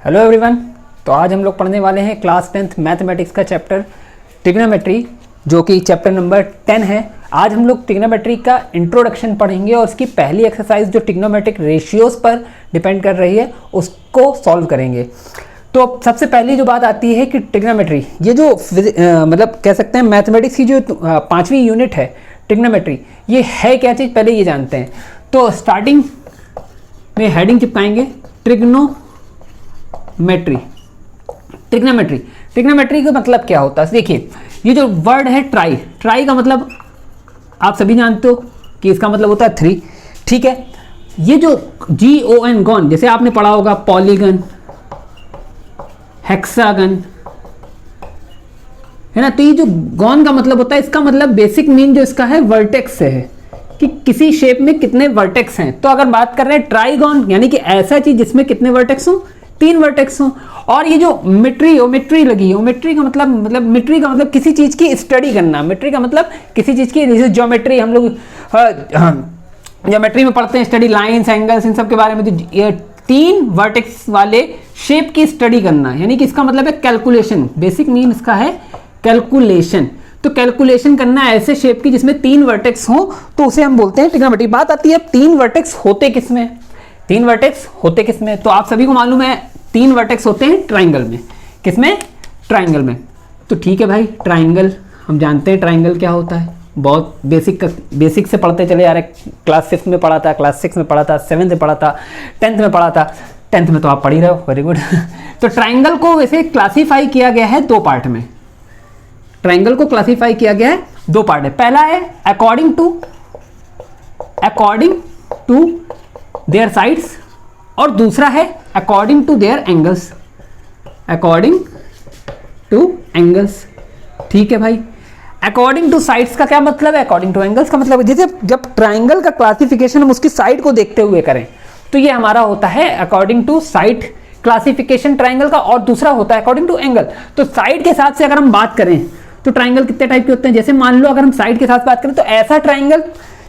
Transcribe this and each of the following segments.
Hello everyone. तो आज हम लोग पढ़ने वाले हैं क्लास 10th मैथमेटिक्स का चैप्टर ट्रिग्नोमेट्री, जो कि चैप्टर नंबर 10 है। आज हम लोग ट्रिग्नोमेट्री का इंट्रोडक्शन पढ़ेंगे और उसकी पहली एक्सरसाइज जो ट्रिग्नोमेट्रिक रेशियोज पर डिपेंड कर रही है उसको सॉल्व करेंगे। तो सबसे पहली जो बात आती है कि ट्रिग्नोमेट्री, ये जो मतलब कह सकते हैं मैथमेटिक्स की जो 5वीं यूनिट है ट्रिग्नोमेट्री, ये है क्या चीज़ पहले ये जानते हैं। तो स्टार्टिंग में हेडिंग चिपकाएंगे ट्रिग्नोमेट्री। ट्रिग्नोमेट्री का मतलब क्या होता है, देखिए ये जो वर्ड है ट्राई, ट्राई का मतलब आप सभी जानते हो कि इसका मतलब होता है 3, ठीक है। ये जो GON गॉन, जैसे आपने पढ़ा होगा पॉलीगन, हेक्सागन, है ना। तो ये जो गॉन का मतलब होता है, इसका मतलब बेसिक मीन जो इसका है वर्टेक्स से है कि किसी शेप में कितने वर्टेक्स हैं। तो अगर बात कर रहे हैं ट्राइगॉन, यानी कि ऐसा चीज जिसमें कितने वर्टेक्स हो, 3 वर्टेक्स हो। और ये जो ओमेट्री लगी है, ओमेट्री का मतलब मिट्री का मतलब किसी चीज की स्टडी करना, मिट्री का मतलब किसी चीज की, जैसे ज्योमेट्री हम लोग ज्योमेट्री में पढ़ते हैं, स्टडी लाइंस, एंगल्स, इन सब के बारे में। तो ये 3 वर्टेक्स वाले शेप की स्टडी करना, यानी कि इसका मतलब है कैलकुलेशन। बेसिक मीन इसका है कैलकुलेशन। तो कैलकुलेशन करना ऐसे शेप की जिसमें 3 वर्टेक्स हो, तो उसे हम बोलते हैं ट्रिग्नोमेट्री। बात आती है 3 वर्टेक्स होते किसमें, 3 वर्टेक्स होते किसमें। तो आप सभी को मालूम है 3 वर्टेक्स होते हैं ट्राइंगल में। किसमें? ट्राइंगल में। तो ठीक है भाई, ट्राइंगल हम जानते हैं ट्राइंगल क्या होता है, बहुत बेसिक से पढ़ते चले आ रहे। क्लास 5 में पढ़ा था, क्लास 6 में पढ़ा था, 7th में पढ़ा था, 10th में पढ़ा था। 10th में तो आप पढ़ ही रहे हो, वेरी गुड। तो ट्राइंगल को वैसे क्लासीफाई किया गया है 2 पार्ट में। ट्राइंगल को क्लासीफाई किया गया है 2 पार्ट है। पहला है अकॉर्डिंग टू देयर साइड्स, और दूसरा है according to their angles, according to angles. ठीक है भाई, अकॉर्डिंग टू साइड्स का क्या मतलब है, अकॉर्डिंग टू एंगल्स का मतलब है जैसे जब ट्राइंगल का क्लासिफिकेशन हम उसकी साइड को देखते हुए करें, तो ये हमारा होता है according to side classification triangle का, और दूसरा होता है अकॉर्डिंग टू एंगल। तो साइड के हिसाब से अगर हम बात करें तो ट्राइंगल कितने टाइप के होते हैं। जैसे मान लो अगर हम साइड के साथ बात करें तो ऐसा ट्राइंगल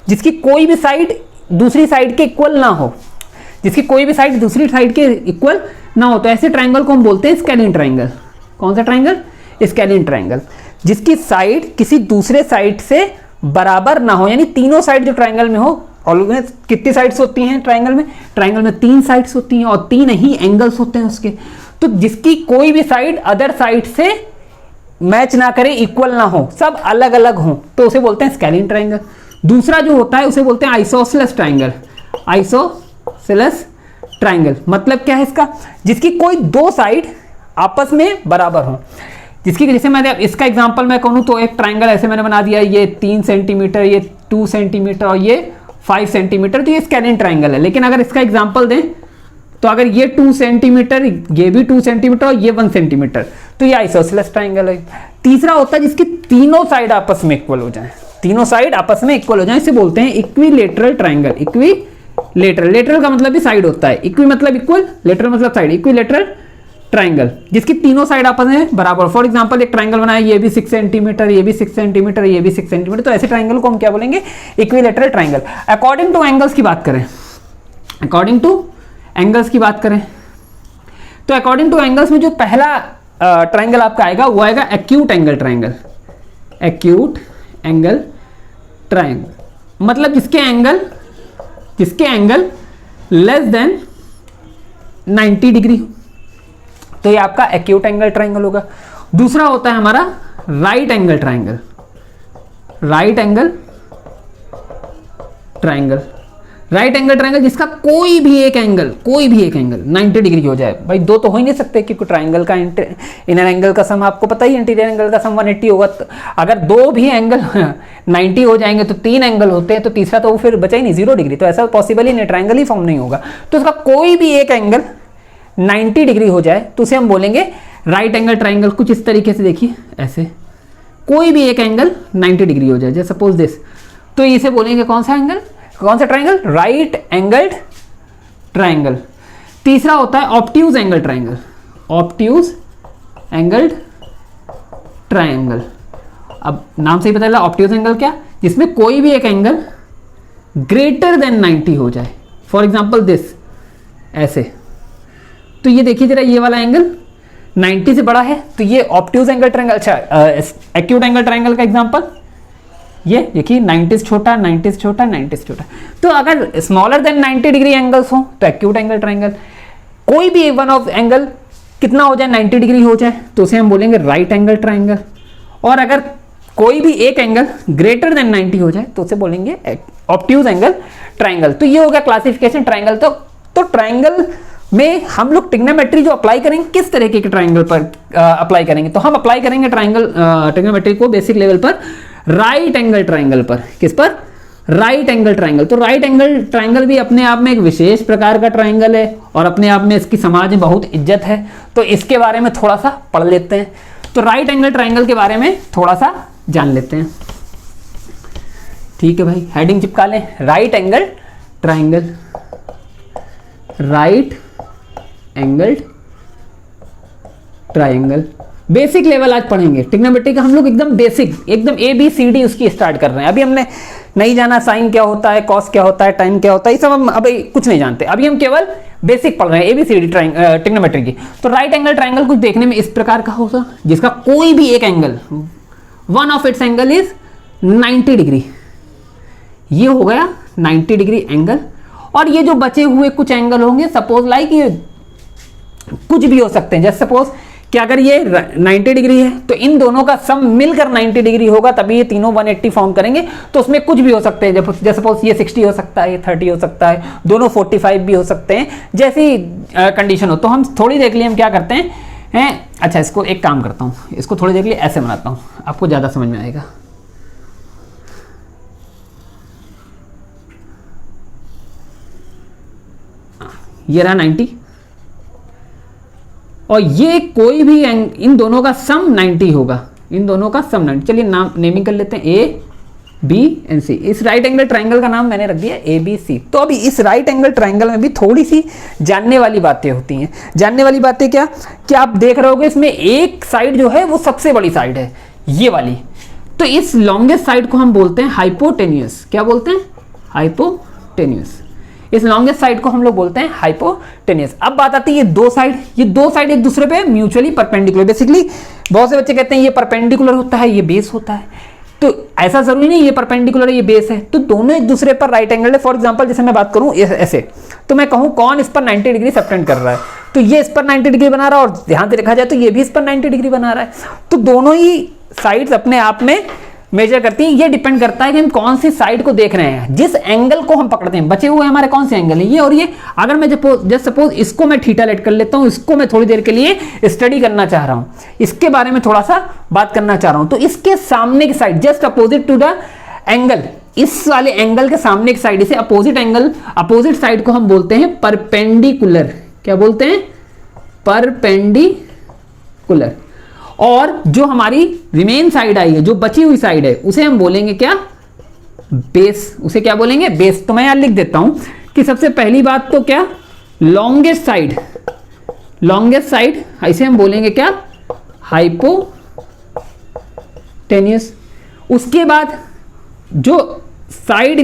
जिसकी कोई भी साइड दूसरी साइड के इक्वल ना हो, जिसकी कोई भी साइड दूसरी साइड के इक्वल ना हो, तो ऐसे ट्राइंगल को हम बोलते हैं स्केलिन ट्राइंगल। कौन सा ट्राइंगल? Scalene triangle. जिसकी साइड किसी दूसरे साइड से बराबर ना हो, यानी तीनों साइड जो ट्राइंगल में हो। ऑलवेज कितनी साइड्स होती हैं ट्राइंगल में? ट्राइंगल में 3 साइड्स होती हैं और 3 ही एंगल्स होते हैं उसके। तो जिसकी कोई भी साइड अदर साइड से मैच ना करे, इक्वल ना हो, सब अलग अलग हो, तो उसे बोलते हैं स्केलिन ट्राइंगल। दूसरा जो होता है उसे बोलते हैं आइसोसेलेस ट्राइंगल। आइसोसेलेस ट्राइंगल मतलब क्या है इसका? जिसकी कोई 2 साइड आपस में बराबर हो। जिसकी, जैसे मैंने इसका एग्जांपल मैं कहूँ तो एक ट्राइंगल ऐसे मैंने बना दिया, ये 3 सेंटीमीटर, ये 2 सेंटीमीटर और ये 5 सेंटीमीटर, तो ये स्केलिन ट्राइंगल है। लेकिन अगर इसका एग्जांपल दें तो अगर ये 2 सेंटीमीटर, ये भी 2 सेंटीमीटर और ये 1 सेंटीमीटर, तो ये आइसोसेलेस ट्राइंगल है। तीसरा होता है जिसकी तीनों साइड आपस में इक्वल हो जाए, तीनों साइड आपस में इक्वल हो जाए, इसे बोलते हैं इक्विलेटरल ट्राइंगल। लेटरल का मतलब भी साइड होता है, इक्वी मतलब इक्वल, लेटरल मतलब साइड, इक्विलेटरल ट्राइंगल जिसकी तीनों साइड आपस में बराबर। फॉर एग्जांपल एक ट्राइंगल बनाया, ये भी 6 सेंटीमीटर, ये भी 6 सेंटीमीटर, ये भी 6 सेंटीमीटर, तो ऐसे ट्राइंगल को हम क्या बोलेंगे? Equilateral triangle. According to angles की बात करें, अकॉर्डिंग टू एंगल्स की बात करें तो अकॉर्डिंग टू एंगल्स में जो पहला ट्राइंगल आपका आएगा वो आएगा acute angle triangle. Acute angle triangle मतलब जिसके एंगल लेस देन 90 डिग्री, तो ये आपका एक्यूट एंगल ट्राइंगल होगा। दूसरा होता है हमारा right angle triangle. Right angle triangle, right angle triangle जिसका कोई भी एक एंगल 90 डिग्री हो जाए। भाई 2 तो हो ही नहीं सकते, क्योंकि ट्राइंगल का इनर एंगल का सम आपको पता ही, इंटीरियर एंगल का सम 180 होगा। तो अगर 2 भी एंगल 90 हो जाएंगे तो 3 एंगल होते हैं, तो तीसरा तो वो फिर बचा ही नहीं, 0 डिग्री। तो ऐसा पॉसिबल ही नहीं, ट्राइंगल ही फॉर्म नहीं होगा। तो उसका कोई भी एक एंगल 90 डिग्री हो जाए तो उसे हम बोलेंगे राइट एंगल ट्राइंगल। कुछ इस तरीके से देखिए, ऐसे कोई भी एक एंगल 90 डिग्री हो जाए, जैसे सपोज दिस, तो इसे बोलेंगे कौन सा एंगल, कौन सा ट्राइंगल? Right angled triangle. तीसरा होता है obtuse angle triangle. Obtuse angled triangle, अब नाम से ही पता चला ऑब्ट्यूज एंगल क्या, जिसमें कोई भी एक एंगल ग्रेटर देन 90 हो जाए। फॉर एग्जांपल दिस, ऐसे तो ये देखिए जरा, ये वाला एंगल 90 से बड़ा है, तो ये ऑब्ट्यूज एंगल ट्रायंगल, अच्छा एक्यूट एंगल ट्रायंगल का एग्जांपल ये देखिए, 90 से छोटा, 90 से छोटा, 90 से छोटा। तो अगर स्मॉलर देन 90 डिग्री एंगल्स हो तो एक्यूट एंगल ट्रायंगल। कोई भी वन ऑफ एंगल कितना हो जाए, 90 डिग्री हो जाए, तो उसे हम बोलेंगे राइट एंगल ट्रायंगल। और अगर कोई भी एक एंगल ग्रेटर देन 90 हो जाए तो उसे बोलेंगे ऑब्ट्यूज एंगल ट्रायंगल। तो ये हो गया क्लासिफिकेशन ट्रायंगल। तो ट्रायंगल में हम लोग ट्रिग्नोमेट्री जो अप्लाई करेंगे, किस तरीके के ट्रायंगल पर अप्लाई करेंगे, तो हम अप्लाई करेंगे ट्रिग्नोमेट्री को बेसिक लेवल पर राइट एंगल ट्रायंगल पर। किस पर? Right angle triangle. तो राइट एंगल ट्रायंगल भी अपने आप में एक विशेष प्रकार का ट्रायंगल है और अपने आप में इसकी समाज में बहुत इज्जत है, तो इसके बारे में थोड़ा सा पढ़ लेते हैं। तो राइट एंगल ट्रायंगल के बारे में थोड़ा सा जान लेते हैं। ठीक है भाई, हेडिंग चिपका लें, right angle triangle. Right angle triangle basic level आज पढ़ेंगे ट्रिग्नोमेट्री का। हम लोग एकदम बेसिक, एकदम ABCD उसकी स्टार्ट कर रहे हैं। अभी हमने नहीं जाना साइन क्या होता है, कॉस क्या होता है, टाइन क्या होता है, ये सब हम अभी कुछ नहीं जानते। अभी हम केवल बेसिक पढ़ रहे हैं ABCD ट्रिग्नोमेट्री की। तो राइट एंगल ट्रायंगल कुछ देखने में इस प्रकार का होगा, जिसका कोई भी एक angle, one of its angle is 90 degree. ये हो गया 90 डिग्री एंगल। और ये जो बचे हुए कुछ एंगल होंगे, सपोज लाइक ये कुछ भी हो सकते हैं। जैसे सपोज कि अगर ये 90 डिग्री है तो इन दोनों का सम मिलकर 90 डिग्री होगा, तभी ये तीनों 180 फॉर्म करेंगे। तो उसमें कुछ भी हो सकते हैं, जैसे सपोज ये 60 हो सकता है, ये 30 हो सकता है, दोनों 45 भी हो सकते हैं, जैसी कंडीशन हो। तो हम थोड़ी देर के लिए हम क्या करते हैं, अच्छा इसको एक काम करता हूँ, इसको थोड़ी देर के लिए ऐसे बनाता हूँ, आपको ज़्यादा समझ में आएगा। ये रहा 90 और ये कोई भी इन दोनों का सम 90 होगा, इन दोनों का सम 90। चलिए नाम नेमिंग कर लेते हैं A, B एंड C। इस राइट एंगल ट्रायंगल का नाम मैंने रख दिया ABC। तो अभी इस राइट एंगल ट्रायंगल में भी थोड़ी सी जानने वाली बातें होती हैं। जानने वाली बातें क्या आप देख रहे होगे, इसमें एक साइड जो है वो सबसे बड़ी साइड है, ये वाली। तो इस लॉन्गेस्ट साइड को हम बोलते हैं हाइपोटेन्यूस। क्या बोलते हैं? हाइपोटेन्यूस। इस लॉन्गेस्ट साइड को हम लोग बोलते हैं हाइपोटेन्यूस। अब बात आती है ये दो साइड एक दूसरे पे म्यूचुअली परपेंडिकुलर। बेसिकली बहुत से बच्चे कहते हैं ये परपेंडिकुलर होता है, ये बेस होता है। तो ऐसा जरूरी नहीं ये परपेंडिकुलर है, ये बेस है। तो दोनों एक दूसरे पर राइट एंगल है। फॉर एग्जांपल जैसे मैं बात करूं ऐसे, तो मैं कहूं कौन इस पर 90 डिग्री सबटेंड कर रहा है, तो ये इस पर 90 डिग्री बना रहा है, और ध्यान से देखा जाए तो ये भी इस पर 90 डिग्री बना रहा है। तो दोनों ही साइड्स अपने आप में मेजर करती हैं। ये डिपेंड करता है कि हम कौन सी साइड को देख रहे हैं, जिस एंगल को हम पकड़ते हैं। बचे हुए हमारे कौन से एंगल है, ये और ये। अगर मैं जस्ट सपोज इसको मैं थीटा लेट कर लेता हूं, इसको मैं थोड़ी देर के लिए स्टडी करना चाह रहा हूं, इसके बारे में थोड़ा सा बात करना चाह रहा हूं, तो इसके सामने की side just opposite to the angle, इस वाले एंगल के सामने की साइड, इसे अपोजिट साइड को हम बोलते हैं परपेंडिकुलर। क्या बोलते हैं? परपेंडिकुलर। और जो हमारी रिमेन साइड आई है, जो बची हुई साइड है, उसे हम बोलेंगे क्या? बेस। उसे क्या बोलेंगे? बेस। तो मैं यहां लिख देता हूं कि सबसे पहली बात तो क्या, लॉन्गेस्ट साइड इसे हम बोलेंगे क्या? हाइपोटेन्यूस। उसके बाद जो side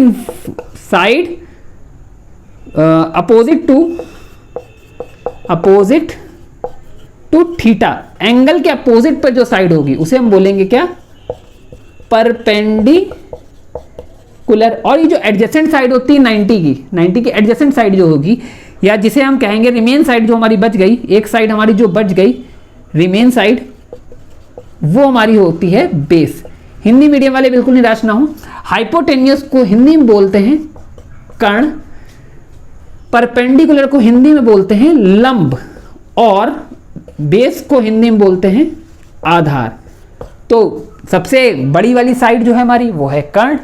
opposite to theta, angle के अपोजिट पर जो साइड होगी उसे हम बोलेंगे क्या? परपेंडिकुलर। और ये जो एडजेसेंट साइड होती है 90 की एडजेसेंट साइड जो होगी, या जिसे हम कहेंगे रिमेन साइड, जो हमारी बच गई, एक साइड हमारी जो बच गई रिमेन साइड, वो हमारी होती है बेस। हिंदी मीडियम वाले बिल्कुल निराश ना हो। हाइपोटेन्यूस को हिंदी में बोलते हैं कर्ण, परपेंडिकुलर को हिंदी में बोलते हैं लंब, और बेस को हिंदी में बोलते हैं आधार। तो सबसे बड़ी वाली साइड जो है हमारी वो है कर्ण।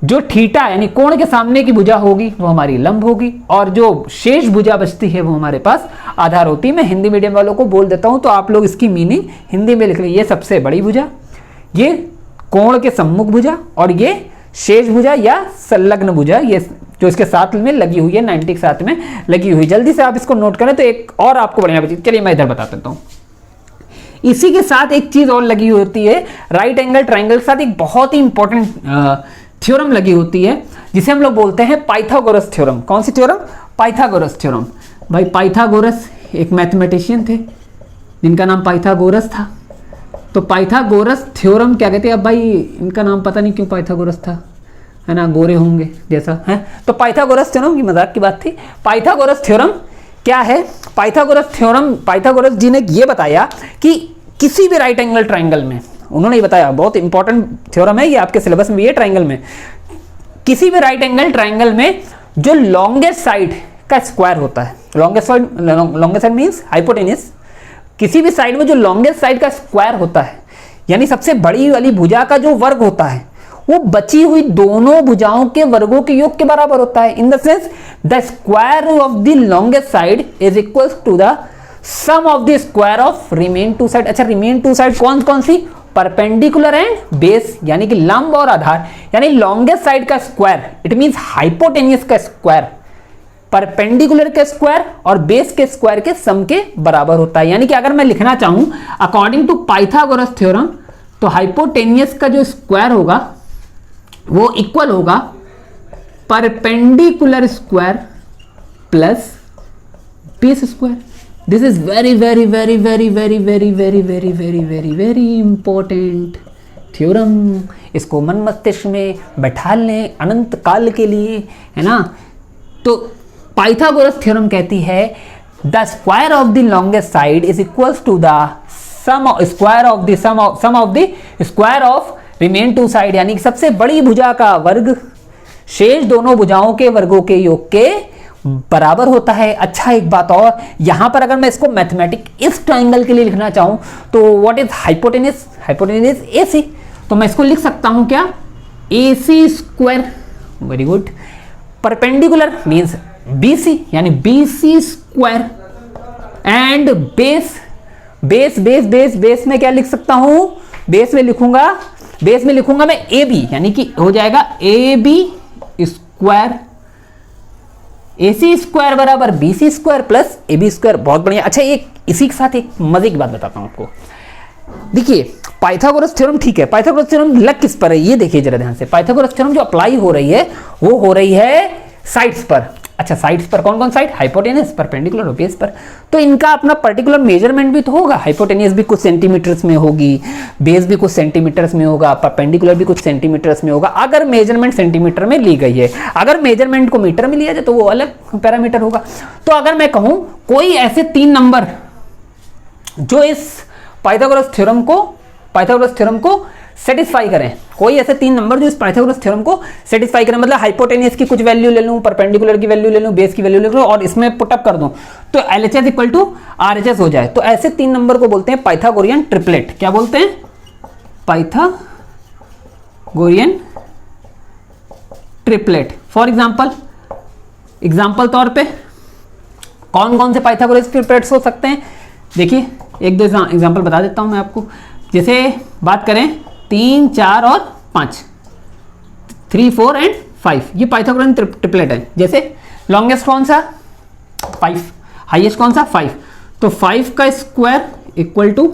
जो थीटा यानी कोण के सामने की भुजा होगी वो हमारी लंब होगी, और जो शेष भुजा बचती है वो हमारे पास आधार होती है। मैं हिंदी मीडियम वालों को बोल देता हूं, तो आप लोग इसकी मीनिंग हिंदी में लिख लें। ये सबसे बड़ी भुजा, ये कोण के सम्मुख भुजा, और ये शेष भुजा या संलग्न भुजा, ये जो इसके साथ में लगी हुई है, 90 के साथ में लगी हुई। जल्दी से आप इसको नोट करें तो एक और आपको बढ़िया बची। चलिए मैं इधर बता देता हूं। इसी के साथ एक चीज और लगी होती है राइट एंगल ट्रायंगल के साथ, एक बहुत ही इंपॉर्टेंट थ्योरम लगी होती है, जिसे हम लोग बोलते हैं पाइथागोरस थ्योरम। कौन सी थ्योरम? Pythagoras theorem. भाई पाइथागोरस एक मैथमेटिशियन थे जिनका नाम पाइथागोरस था। तो पाइथागोरस थ्योरम क्या कहते हैं? अब भाई इनका नाम पता नहीं क्यों पाइथागोरस था, है ना, गोरे होंगे जैसा है। तो पाइथागोरस थ्योरम की मजाक की बात थी। पाइथागोरस थ्योरम क्या है? पाइथागोरस थ्योरम, पाइथागोरस जी ने ये बताया कि किसी भी राइट एंगल ट्राइंगल में, उन्होंने ये बताया, बहुत इंपॉर्टेंट थ्योरम है ये, आपके सिलेबस में भी है ट्राइंगल में, किसी भी राइट एंगल ट्राइंगल में जो लॉन्गेस्ट साइड का स्क्वायर होता है, लॉन्गेस्ट साइड मींस हाइपोटेन्यूस, किसी भी साइड में जो लॉन्गेस्ट साइड का स्क्वायर होता है, यानी सबसे बड़ी वाली भुजा का जो वर्ग होता है वो बची हुई दोनों भुजाओं के वर्गों के योग के बराबर होता है। In the sense the square of the longest side is equal to the sum of the square of remain two side. अच्छा, रिमेन टू साइड कौन कौन सी? परपेंडिकुलर एंड बेस, यानी कि लंब और आधार, यानी लॉन्गेस्ट साइड का स्क्वायर, इट मींस हाइपोटेन्यूस का स्क्वायर परपेंडिकुलर के स्क्वायर और बेस के स्क्वायर के सम के बराबर होता है। यानी कि अगर मैं लिखना चाहूं अकॉर्डिंग टू पाइथागोरस थ्योरम, तो हाइपोटेन्यूस का जो स्क्वायर होगा वो इक्वल होगा perpendicular square plus base square. This is very very very very very very very very very very very important theorem. इसको मन मस्तिष्क में बैठा लें अनंत काल के लिए, है ना। तो पाइथागोरस थ्योरम कहती है the square of the longest side is equals to the sum square of the sum of the square of remain two side, यानी कि सबसे बड़ी भुजा का वर्ग शेष दोनों भुजाओं के वर्गों के योग के बराबर होता है। अच्छा, एक बात और, यहां पर अगर मैं इसको मैथमेटिक इस ट्राइंगल के लिए लिखना चाहूं तो what is hypotenuse? Hypotenuse AC, तो मैं इसको लिख सकता हूं क्या? AC square. Very good. Perpendicular means BC, यानी BC square and base, base base base base में क्या लिख सकता हूं? बेस में लिखूंगा मैं AB, यानी कि हो जाएगा AB स्क्वायर, AC स्क्वायर बराबर BC square plus AB square. बहुत बढ़िया। अच्छा, एक इसी के साथ एक मजे की बात बताता हूं आपको। देखिए, पाइथागोरस थ्योरम ठीक है, पाइथागोरस थ्योरम लग किस पर है ये देखिए जरा ध्यान से। पाइथागोरस थ्योरम जो अप्लाई हो रही है वो हो रही है साइड्स पर। अच्छा, साइड्स पर कौन कौन साइड? हाइपोटेन्यूस, परपेंडिकुलर और बेस पर। तो इनका अपना पर्टिकुलर मेजरमेंट भी तो होगा। हाइपोटेन्यूस भी कुछ सेंटीमीटर्स में होगी, बेस भी कुछ सेंटीमीटर्स में होगा, परपेंडिकुलर भी कुछ सेंटीमीटर्स में होगा, अगर मेजरमेंट सेंटीमीटर में ली गई है। अगर मेजरमेंट को मीटर में लिया जाए तो वो अलग पैरामीटर होगा। तो अगर मैं कहूं कोई ऐसे 3 नंबर जो इस पाइथागोरस थ्योरम को सेटिस्फाई करें, कोई ऐसे 3 नंबर जो इस पाइथागोरस थ्योरम को सेटिस्फाई करें, मतलब हाइपोटेन्यूस की कुछ वैल्यू ले लूं, परपेंडिकुलर की वैल्यू ले लूं, बेस की वैल्यू ले लूं और इसमें पुटअप कर दूं तो LHS इक्वल टू RHS हो जाए, तो ऐसे 3 नंबर को बोलते हैं पाइथागोरियन ट्रिपलेट। क्या बोलते हैं? Pythagorean triplet. फॉर एग्जाम्पल तौर पे कौन कौन से पाइथागोरस ट्रिपलेट्स हो सकते हैं? देखिए, एक दो एग्जाम्पल बता देता हूं मैं आपको। जैसे बात करें 3, 4 और 5, 3, 4 एंड 5, ये पाइथागोरियन ट्रिपलेट है। जैसे लॉन्गेस्ट कौन सा? 5, हाईएस्ट कौन सा? 5, तो 5 का स्क्वायर इक्वल टू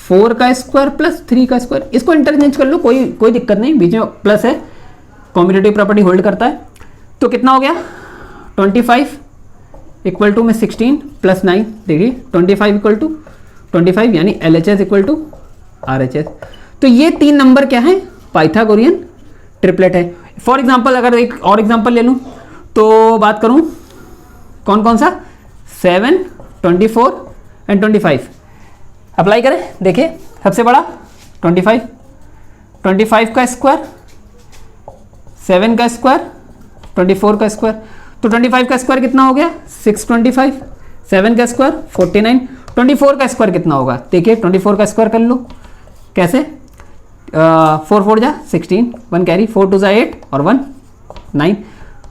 4 का स्क्वायर प्लस 3 का स्क्वायर। इसको इंटरचेंज कर लो, कोई दिक्कत नहीं, बीच में प्लस है, कॉम्यूटेटिव प्रॉपर्टी होल्ड करता है। तो कितना हो गया? 25 इक्वल टू में 16 प्लस 9, देखिए 25 इक्वल टू 25, यानी LHS इक्वल टू RHS। तो ये 3 नंबर क्या है? पाइथागोरियन ट्रिपलेट है। फॉर एग्जाम्पल अगर एक और एग्जाम्पल ले लूँ तो बात करूँ कौन कौन सा? 7, 24 एंड 25 अप्लाई करें। देखिए, सबसे बड़ा 25 का स्क्वायर, 7 का स्क्वायर, 24 का स्क्वायर, तो 25 का स्क्वायर कितना हो गया? 625, 7 का स्क्वायर 49, 24 का स्क्वायर कितना होगा? देखिए 24 का स्क्वायर कर लो, कैसे? 4 4 जा 16, 1 कैरी, 4 2 जा 8 और 1 9,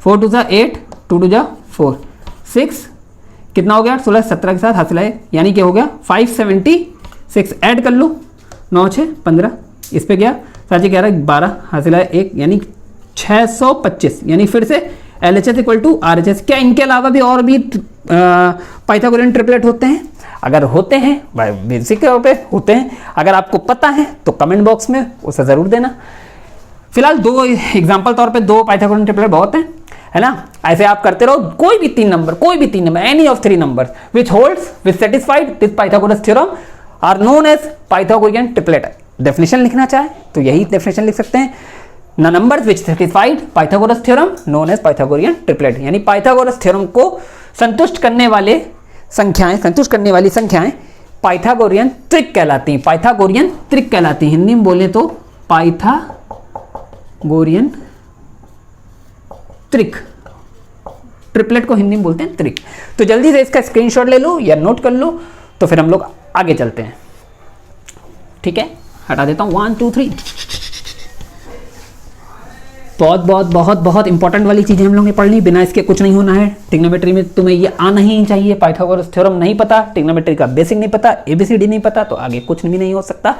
4 2 जा 8, 2 2 जा 4, 6 कितना हो गया? 16 17 के साथ हासिल है, यानी क्या हो गया? 576। ऐड कर लो, 9 6 15, इस पे गया 7 11 12 हासिल है 1, यानी 625। यानी फिर से LHS इक्वल टू RHS। क्या इनके अलावा भी और भी पाइथागोरियन ट्रिपलेट होते हैं? अगर होते हैं, बेसिक तौर पे होते हैं, अगर आपको पता है तो कमेंट बॉक्स में उसे ज़रूर देना। फिलहाल 2 एग्जाम्पल तौर पे 2 पाइथागोरियन ट्रिपलेट बहुत हैं। है ना। ऐसे आप करते रहो, कोई भी तीन number any of three number which holds which satisfied this Pythagoras theorem are known as Pythagorean triplet. Definition लिखना चाहे तो यही डेफिनेशन लिख सकते हैं, ना numbers which satisfied Pythagoras theorem known as Pythagorean triplet. यानी पाइथागोरस थ्योरम को संतुष्ट करने वाली संख्याएं पाइथागोरियन त्रिक कहलाती हैं। पाइथागोरियन त्रिक कहलाती हैं, हिंदी में बोले तो पाइथागोरियन त्रिक। ट्रिपलेट को हिंदी में बोलते हैं त्रिक। तो जल्दी से इसका स्क्रीनशॉट ले लो या नोट कर लो, तो फिर हम लोग आगे चलते हैं। ठीक है, हटा देता हूं 1 2 3। बहुत इंपॉर्टेंट वाली चीजें हम लोग ने पढ़नी, बिना इसके कुछ नहीं होना है। ट्रिग्नोमेट्री में तुम्हें ये आना ही चाहिए। पाइथागोरस थ्योरम नहीं पता, ट्रिग्नोमेट्री का बेसिक नहीं पता, एबीसीडी नहीं पता, तो आगे कुछ भी नहीं हो सकता।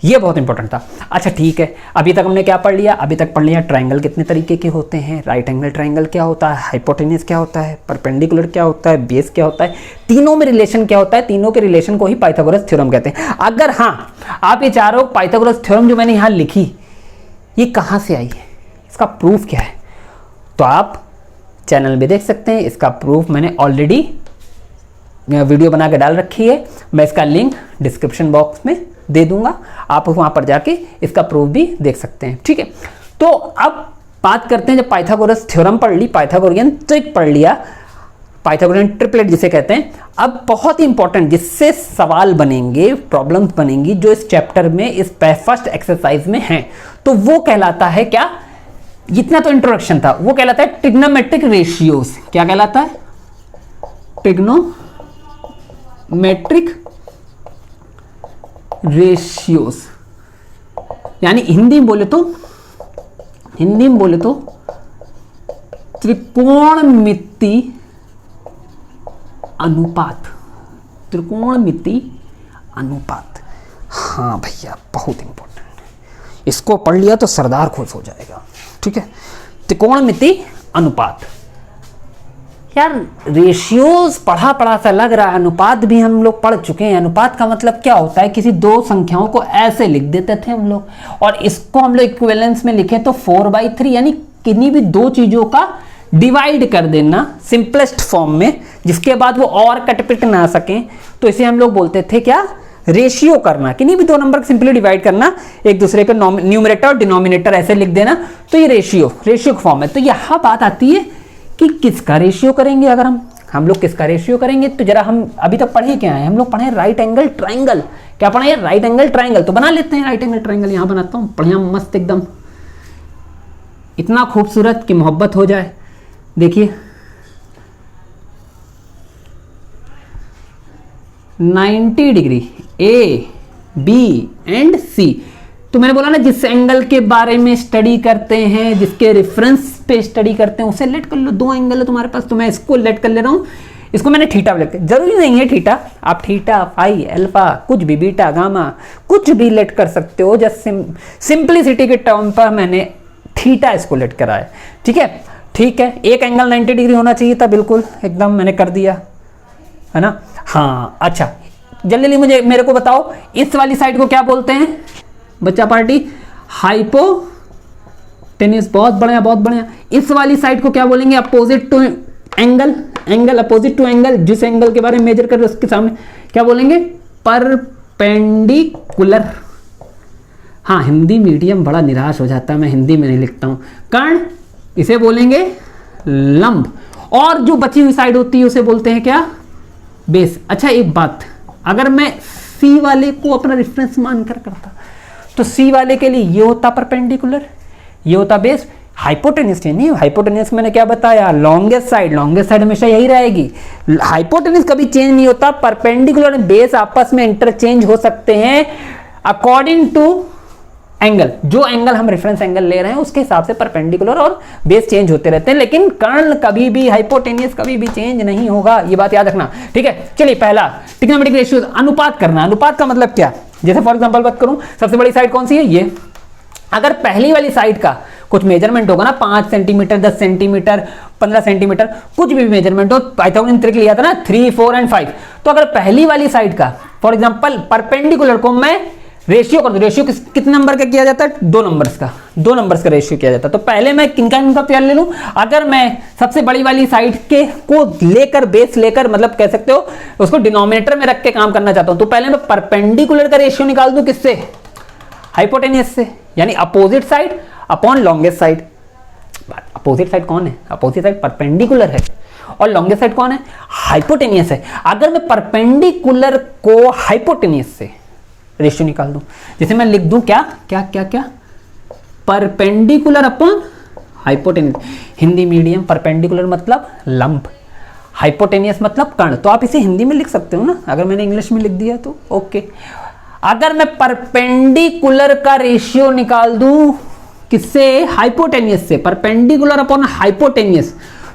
ये बहुत इंपॉर्टेंट था। अच्छा ठीक है, अभी तक हमने क्या पढ़ लिया? अभी तक पढ़ लिया ट्राइंगल कितने तरीके के होते हैं, राइट एंगल ट्राइंगल क्या होता है, हाइपोटेन्यूज क्या होता है, परपेंडिकुलर क्या होता है, बेस क्या होता है, तीनों में रिलेशन क्या होता है। तीनों के रिलेशन को ही पाइथागोरस थ्योरम कहते हैं। अगर हाँ आप ये चाह रहे हो पाइथागोरस थ्योरम जो मैंने यहाँ लिखी ये कहाँ से आई है, इसका प्रूफ क्या है, तो आप चैनल में देख सकते हैं। इसका प्रूफ मैंने ऑलरेडी वीडियो बना के डाल रखी है, मैं इसका लिंक डिस्क्रिप्शन बॉक्स में दे दूंगा, आप वहां पर जाके इसका प्रूफ भी देख सकते हैं। ठीक है, तो अब बात करते हैं, जब पाइथागोरस थ्योरम पढ़ ली, पाइथागोरियन ट्रिक पढ़ लिया, पाइथागोरियन ट्रिपलेट जिसे कहते हैं, अब बहुत ही इंपॉर्टेंट जिससे सवाल बनेंगे, प्रॉब्लम्स बनेंगी जो इस चैप्टर में, इस फर्स्ट एक्सरसाइज में हैं, तो वो कहलाता है क्या, इतना तो इंट्रोडक्शन था, वो कहलाता है ट्रिग्नोमेट्रिक रेशियोज। क्या कहलाता है? Trigonometric ratios. यानी हिंदी में बोले तो त्रिकोणमिति अनुपात। त्रिकोणमिति अनुपात, हाँ भैया बहुत इंपॉर्टेंट, इसको पढ़ लिया तो सरदार खुश हो जाएगा। ठीक है, त्रिकोणमिति अनुपात। यार रेशियोज पढ़ा सा लग रहा है, अनुपात भी हम लोग पढ़ चुके हैं। अनुपात का मतलब क्या होता है, किसी दो संख्याओं को ऐसे लिख देते थे हम लोग, और इसको हम लोग इक्विवेलेंस में लिखे तो 4/3, यानी किन्हीं भी दो चीजों का डिवाइड कर देना सिंपलेस्ट फॉर्म में, जिसके बाद वो और कटपिट ना सकें, तो इसे हम लोग बोलते थे क्या, रेशियो करना। किन्हीं भी दो नंबर को सिंपली डिवाइड करना, एक दूसरे के न्यूमरेटर और डिनोमिनेटर ऐसे लिख देना, तो ये रेशियो फॉर्म है। तो यहाँ बात आती है कि किसका रेशियो करेंगे। अगर हम लोग किसका रेशियो करेंगे, तो जरा हम अभी तक पढ़े क्या है, हम लोग पढ़े राइट एंगल ट्राइंगल। क्या पढ़े? Right angle triangle. तो बना लेते हैं राइट एंगल ट्राइंगल, यहां बनाता हूं बढ़िया मस्त एकदम, इतना खूबसूरत कि मोहब्बत हो जाए। देखिए 90 डिग्री ए बी एंड सी। तो मैंने बोला ना, जिस एंगल के बारे में स्टडी करते हैं, जिसके रेफरेंस पे स्टडी करते हैं, उसे लेट कर लो। दो एंगल है तुम्हारे पास, तो मैं इसको लेट कर ले रहा हूं। इसको मैंने थीटा लेट कर, जरूरी नहीं है थीटा, आप थीटा, फाई, अल्फा, कुछ भी, बीटा, गामा, कुछ भी लेट कर सकते हो। जस्ट सिंपलिसिटी के टर्म पर मैंने थीटा इसको लेट करा है। ठीक है, ठीक है, एक एंगल 90 डिग्री होना चाहिए था, बिल्कुल एकदम मैंने कर दिया, है ना। हाँ अच्छा, जल्दी मेरे को बताओ, इस वाली साइड को क्या बोलते हैं बच्चा पार्टी? हाइपोटेन्यूज। बहुत बढ़िया। इस वाली साइड को क्या बोलेंगे? Opposite to angle opposite to angle, जिस एंगल के बारे में मेजर कर रहे हो उसके सामने क्या बोलेंगे? परपेंडिकुलर। हाँ, हिंदी मीडियम बड़ा निराश हो जाता है, मैं हिंदी में नहीं लिखता हूं। कर्ण, इसे बोलेंगे लंब, और जो बची हुई साइड होती है उसे बोलते हैं क्या? बेस। अच्छा एक बात, अगर मैं सी वाले को अपना रेफरेंस मानकर करता, तो सी वाले के लिए ये होता परपेंडिकुलर, ये होता बेस। हाइपोटेन्यूज नहीं, हाइपोटेन्यूज मैंने क्या बताया? लॉन्गेस्ट साइड हमेशा यही रहेगी। हाइपोटेन्यूज कभी चेंज नहीं होता। परपेंडिकुलर और बेस आपस में इंटरचेंज हो सकते हैं अकॉर्डिंग टू एंगल। जो एंगल हम रेफरेंस एंगल ले रहे हैं उसके हिसाब से परपेंडिकुलर और बेस चेंज होते रहते हैं, लेकिन कर्ण कभी भी, हाइपोटेन्यूज कभी भी चेंज नहीं होगा, ये बात याद रखना। ठीक है, चलिए पहला ट्रिग्नोमेट्रिक रेशियो, अनुपात करना। अनुपात का मतलब क्या? जैसे फॉर एग्जांपल बात करूं, सबसे बड़ी साइड कौन सी है? ये। अगर पहली वाली साइड का कुछ मेजरमेंट होगा ना, 5 सेंटीमीटर, 10 सेंटीमीटर, 15 सेंटीमीटर, कुछ भी मेजरमेंट हो, पाइथागोरियन ट्रिक लिया था ना 3, 4 एंड 5, तो अगर पहली वाली साइड का फॉर एग्जांपल परपेंडिकुलर को मैं रेशियो कर दूं, रेशियो कितने नंबर का किया जाता है? 2 नंबर्स का, दो नंबर्स का रेशियो किया जाता है। तो पहले मैं किनका पेयर ले लूं, अगर मैं सबसे बड़ी वाली साइड के को लेकर बेस लेकर मतलब कह सकते हो उसको डिनोमिनेटर में रख के काम करना चाहता हूं, तो पहले मैं परपेंडिकुलर का रेशियो निकाल दूं किससे, हाइपोटेनियस से, यानी opposite side upon longest side. Opposite side कौन है, अपोजिट साइड परपेंडिकुलर है और लॉन्गेस्ट साइड कौन है, हाइपोटेनियस है। अगर मैं परपेंडिकुलर को हाइपोटेनियस से रेशियो निकाल दूं, जैसे मैं लिख दूं क्या क्या क्या क्या, perpendicular upon hypotenuse, Hindi medium, perpendicular मतलब लंब, हाइपोटेनियस मतलब कर्ण, तो आप इसे हिंदी में लिख सकते हो ना, अगर मैंने इंग्लिश में लिख दिया तो ओके। अगर मैं परपेंडिकुलर का रेशियो निकाल दूं किससे, हाइपोटेनियस से, परपेंडिकुलर अपॉन हाइपोटेनियस,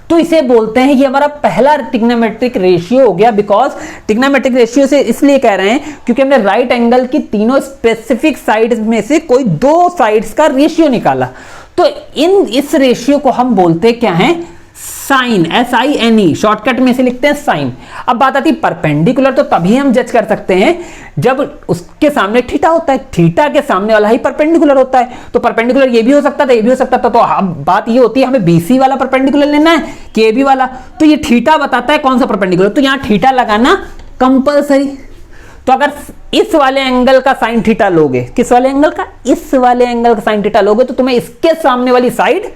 तो इसे बोलते हैं, ये हमारा पहला ट्रिग्नोमेट्रिक रेशियो हो गया। बिकॉज ट्रिग्नोमेट्रिक रेशियो से इसलिए कह रहे हैं क्योंकि हमने राइट एंगल की तीनों स्पेसिफिक साइड्स में से कोई दो साइड्स का रेशियो निकाला, तो इस रेशियो को हम बोलते क्या हैं, साइन, SINE, शॉर्टकट में से लिखते हैं साइन। अब बात आती है परपेंडिकुलर, तो तभी हम जज कर सकते हैं जब उसके सामने थीटा होता है, थीटा के सामने वाला ही परपेंडिकुलर होता है। तो परपेंडिकुलर ये भी हो सकता था, ये भी हो सकता था, तो अब बात ये होती है हमें BC वाला परपेंडिकुलर लेना है कि AB वाला, तो ये थीटा बताता है कौन सा परपेंडिकुलर, तो यहां थीटा लगाना कंपलसरी। तो अगर इस वाले एंगल का साइन थीटा लोगे, किस वाले एंगल का, इस वाले एंगल का साइन थीटा लोगे, तो तुम्हें इसके सामने वाली साइड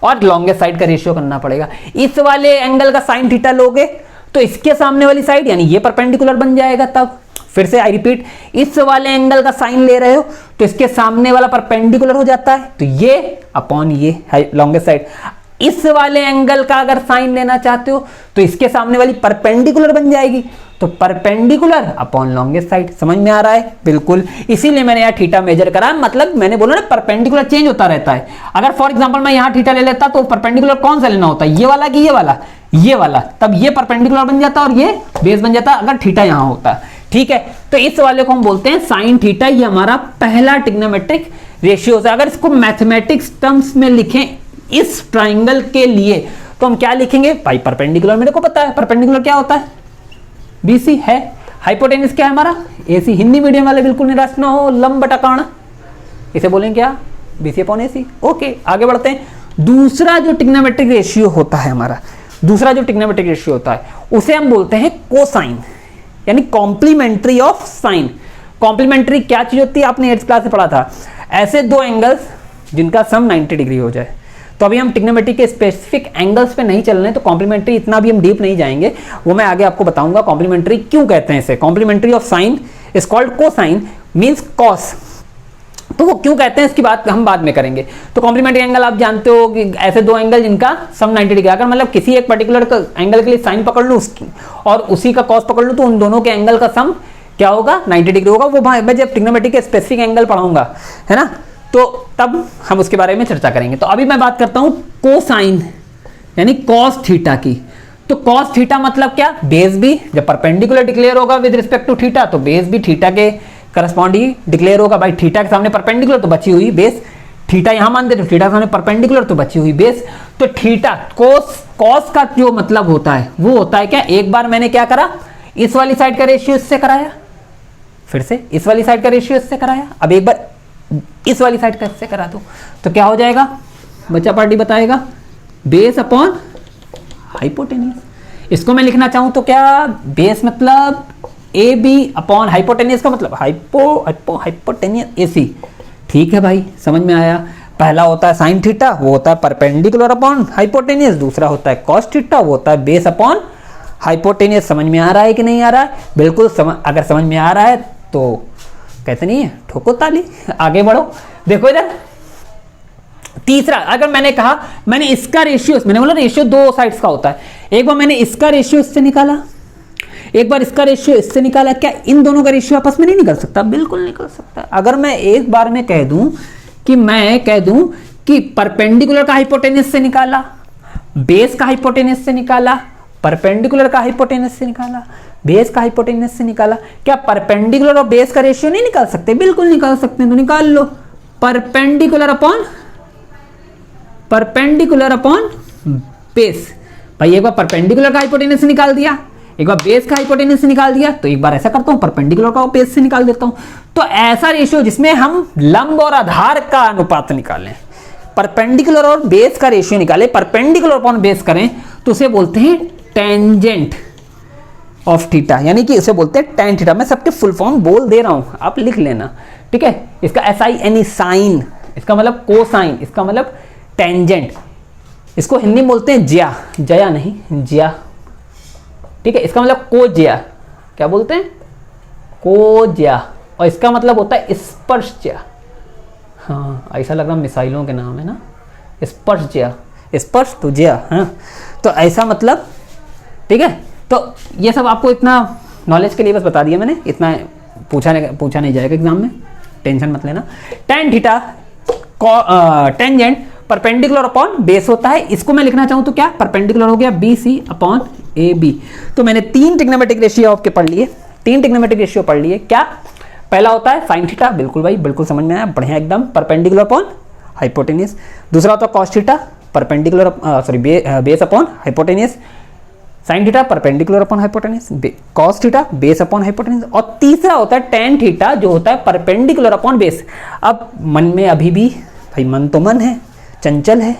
और लॉन्गेस्ट साइड का रेशियो करना पड़ेगा। इस वाले एंगल का साइन थीटा लोगे तो इसके सामने वाली साइड यानी ये परपेंडिकुलर बन जाएगा। तब फिर से आई रिपीट, इस वाले एंगल का साइन ले रहे हो तो इसके सामने वाला परपेंडिकुलर हो जाता है, तो ये अपॉन ये लॉन्गेस्ट साइड। इस वाले एंगल का अगर साइन लेना चाहते हो तो इसके सामने वाली परपेंडिकुलर बन जाएगी, तो परपेंडिकुलर अपॉन लॉन्गेस्ट साइड। समझ में आ रहा है, बिल्कुल, इसीलिए मैंने यहाँ थीटा मेजर करा, मतलब मैंने बोला ना परपेंडिकुलर चेंज होता रहता है। अगर फॉर एग्जांपल मैं यहाँ थीटा ले लेता तो परपेंडिकुलर कौन सा लेना होता है, ये वाला कि ये वाला, ये वाला, तब ये परपेंडिकुलर बन जाता और ये बेस बन जाता अगर थीटा यहाँ होता। ठीक है, तो इस वाले को हम बोलते हैं साइन थीटा। ये हमारा पहला ट्रिग्नोमेट्रिक रेशियो है। अगर इसको मैथमेटिक्स टर्म्स में लिखें इस ट्राइंगल के लिए तो हम क्या लिखेंगे भाई, परपेंडिकुलर मेरे को पता है, परपेंडिकुलर क्या होता है, BC है, हाइपोटेनियस क्या है हमारा, AC। हिंदी मीडियम वाले बिल्कुल निराश ना हो, लंब बटा कर्ण, इसे बोलेंगे क्या, BC अपॉन AC। ओके, आगे बढ़ते हैं। दूसरा जो ट्रिग्नोमेट्रिक रेशियो होता है हमारा, दूसरा जो ट्रिग्नोमेट्रिक रेशियो होता है उसे हम बोलते हैं कोसाइन, यानी कॉम्प्लीमेंट्री ऑफ साइन। कॉम्प्लीमेंट्री क्या चीज होती है, आपने 8th क्लास से पढ़ा था, ऐसे दो एंगल्स जिनका सम 90 डिग्री हो जाए। तो अभी हम ट्रिग्नोमेट्री के स्पेसिफिक एंगल्स पे नहीं चल रहे हैं, तो कॉम्प्लीमेंट्री इतना भी हम डीप नहीं जाएंगे, वो मैं आगे आपको बताऊंगा कॉम्प्लीमेंट्री क्यों कहते हैं इसे। Complementary of sine is called cosine, means cos. तो वो क्यों कहते हैं इसकी बात हम बाद में करेंगे। तो कॉम्प्लीमेंट्री एंगल आप जानते हो कि ऐसे दो एंगल जिनका सम 90 डिग्री, अगर मतलब किसी एक पर्टिकुलर एंगल के लिए साइन पकड़ लूँ और उसी का कॉस पकड़ लूँ तो उन दोनों के एंगल का सम क्या होगा, 90 डिग्री होगा। वो मैं जब ट्रिग्नोमेट्री के स्पेसिफिक एंगल पढ़ाऊंगा, है ना, तो तब हम उसके बारे में चर्चा करेंगे। तो अभी मैं बात करता हूं कोसाइन यानी कॉस थीटा की। तो कॉस थीटा मतलब क्या, बेस भी जब परपेंडिकुलर डिक्लेयर होगा विद रिस्पेक्ट टू थीटा, तो बेस भी थीटा के करस्पॉन्डिंग डिक्लेयर होगा। भाई थीटा के सामने परपेंडिकुलर तो बची हुई बेस, थीटा यहां मानते तो थीटा के सामने परपेंडिकुलर तो बची हुई बेस। तो थीटा कॉस का जो मतलब होता है वो होता है क्या, एक बार मैंने क्या करा, इस वाली साइड का रेशियो इससे कराया, फिर से इस वाली साइड का रेशियो इससे कराया, अब एक बार इस वाली साइड का इससे करा दो, तो क्या हो जाएगा, बच्चा पार्टी बताएगा, बेस अपॉन हाइपोटेनियस। इसको मैं लिखना चाहूं तो क्या, बेस मतलब AB अपॉन हाइपोटेनियस का मतलब हाइपोटेनियस AC। ठीक है भाई, समझ में आया। पहला होता है साइन थीटा, वो होता है परपेंडिकुलर अपॉन हाइपोटेनियस। दूसरा होता है कॉस थीटा, वो होता है बेस अपॉन हाइपोटेनियस। समझ में आ रहा है कि नहीं आ रहा है, बिल्कुल अगर समझ में आ रहा है तो कहते नहीं है ठोको ताली, आगे बढ़ो। देखो इधर तीसरा, अगर मैंने कहा मैंने इसका रेशियो, मैंने बोला रेशियो दो साइड्स का होता है, एक बार मैंने इसका रेशियो इससे निकाला, एक बार इसका रेशियो इससे निकाला, क्या इन दोनों का रेशियो आपस में नहीं निकल सकता, बिल्कुल निकल सकता। अगर मैं एक बार में कह दूं कि परपेंडिकुलर का हाइपोटेनियस से निकाला, बेस का हाइपोटेनियस से निकाला, परपेंडिकुलर का हाइपोटेनियस से निकाला, बेस का हाइपोटेनियस से निकाला, क्या परपेंडिकुलर और बेस का रेशियो नहीं निकाल सकते, बिल्कुल निकाल सकते हैं। तो निकाल लो, परपेंडिकुलर अपॉन बेस। भाई एक बार परपेंडिकुलर का हाइपोटेनियस निकाल दिया, एक बार बेस का हाइपोटेन्यूज से निकाल दिया, तो एक बार ऐसा करता हूं परपेंडिकुलर का बेस से निकाल देता हूं। तो ऐसा रेशियो जिसमें हम लंब और आधार का अनुपात निकालें, परपेंडिकुलर और बेस का रेशियो निकाले, परपेंडिकुलर अपॉन बेस करें, तो उसे बोलते हैं टेंजेंट ऑफ थीटा, यानी कि उसे बोलते हैं tan थीटा। मैं सबके फुल फॉर्म बोल दे रहा हूं, आप लिख लेना, ठीक है। इसका SIN साइन, इसका मतलब कोसाइन, इसका मतलब टेंजेंट, इसको हिंदी में बोलते हैं ज्या, जया नहीं ज्या, ठीक है। इसका मतलब कोज्या, क्या बोलते हैं, कोज्या, और इसका मतलब होता है स्पर्शज्या। हाँ, ऐसा लग रहा मिसाइलों के नाम है ना, स्पर्शज्या, स्पर्श तो ज्या, हाँ, तो ऐसा मतलब, ठीक है। तो ये सब आपको इतना नॉलेज के लिए बस बता दिया मैंने, इतना पूछा नहीं जाएगा एग्जाम में, टेंशन मत लेना। tan theta tangent perpendicular upon base होता है। इसको मैं लिखना चाहूँ तो क्या, परपेंडिकुलर हो गया BC अपॉन AB। तो मैंने 3 ट्रिग्नोमेट्रिक रेशियो आपके पढ़ लिए, 3 ट्रिग्नोमेट्रिक रेशियो पढ़ लिए। क्या पहला होता है साइन थीटा, बिल्कुल भाई, बिल्कुल समझ में आया, बढ़िया एकदम, परपेंडिकुलर अपॉन हाइपोटेन्यूज। दूसरा होता है cos theta, perpendicular base upon hypotenuse, sine theta perpendicular upon hypotenuse, cos theta base upon hypotenuse, और तीसरा होता है tan थीटा जो होता है परपेंडिकुलर अपॉन बेस। अब मन में अभी भी भाई, मन तो मन है, चंचल है,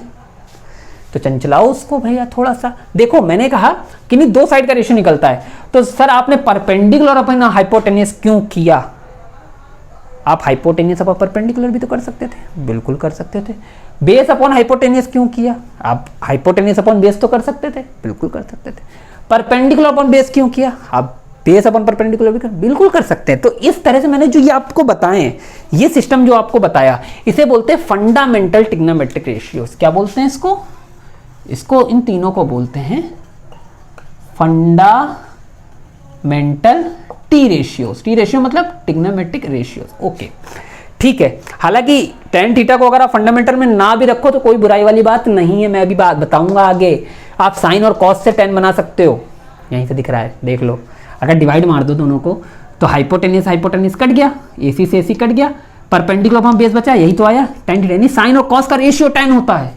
तो चंचलाओ उसको भैया थोड़ा सा। देखो मैंने कहा कि नहीं, 2 साइड का रेशियो निकलता है, तो सर आपने परपेंडिकुलर अपॉन हाइपोटेन्यूज क्यों किया? आप हाइपोटेन्यूज अपॉन परपेंडिकुलर भी तो कर सकते थे, बिल्कुल कर सकते थे। बेस अपॉन हाइपोटेन्यूज क्यों किया? आप हाइपोटेन्यूज अपॉन बेस तो कर सकते थे, बिल्कुल कर सकते थे। परपेंडिकुलर अपॉन बेस क्यों किया? आप बेस अपॉन परपेंडिकुलर भी बिल्कुल कर सकते हैं। तो इस तरह से मैंने जो ये आपको बताएं, ये सिस्टम जो आपको बताया, इसे बोलते हैं फंडामेंटल ट्रिग्नोमेट्रिक रेशियोज। क्या बोलते हैं इसको? इसको इन तीनों को बोलते हैं fundamental T ratios. T ratio मतलब ट्रिग्नोमेट्रिक रेशियोज, ओके, ठीक है। हालांकि tan थीटा को अगर आप फंडामेंटल में ना भी रखो तो कोई बुराई वाली बात नहीं है, मैं अभी बात बताऊंगा आगे। आप साइन और कॉस से tan बना सकते हो, यहीं से दिख रहा है, देख लो। अगर डिवाइड मार दो दोनों को तो हाइपोटेन्यूज हाइपोटेन्यूज कट गया, AC से AC कट गया, परपेंडिकुलर अपॉन बेस बचा, यही तो आया tan थीटा। यानी साइन और कॉस का रेशियो tan होता है,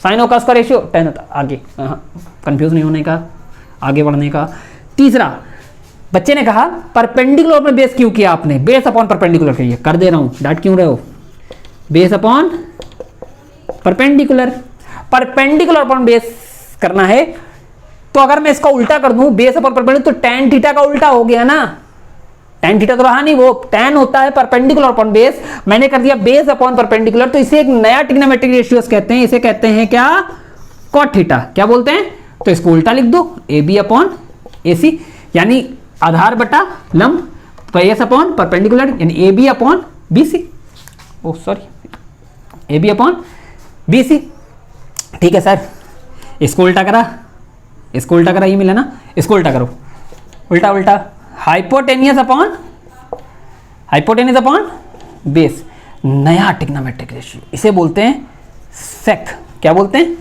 साइन और कॉस का रेशियो tan होता है। आगे कंफ्यूज नहीं होने का, आगे बढ़ने का। तीसरा, बच्चे ने कहा परपेंडिकुलर अपॉन बेस क्यों किया आपने? बेस अपॉन परपेंडिकुलर करिए, कर दे रहा हूं, डांट क्यों रहे हो? Base upon perpendicular, perpendicular upon base करना है। तो अगर मैं इसका उल्टा कर दूं, बेस अपॉन परपेंडिकुलर, तो tan थीटा का उल्टा हो गया ना। tan थीटा तो रहा नहीं, वो tan होता है परपेंडिकुलर अपॉन बेस, मैंने कर दिया बेस अपॉन परपेंडिकुलर। तो इसे एक नया ट्रिग्नोमेट्रिक रेशियोज कहते हैं, इसे कहते हैं क्या? Cot theta. क्या बोलते हैं? तो इसको उल्टा लिख दो, AB अपॉन AC, यानी आधार बटा लंब, बेस अपॉन परपेंडिकुलर, यानी AB अपॉन BC, ओ सॉरी AB अपॉन BC, ठीक है सर। इसको उल्टा करा, इसको उल्टा करा, ये मिला ना, इसको उल्टा करो, उल्टा उल्टा, हाइपोटेन्यूज अपॉन बेस, नया ट्रिग्नोमेट्रिक रेशियो, इसे बोलते हैं सेक। क्या बोलते हैं?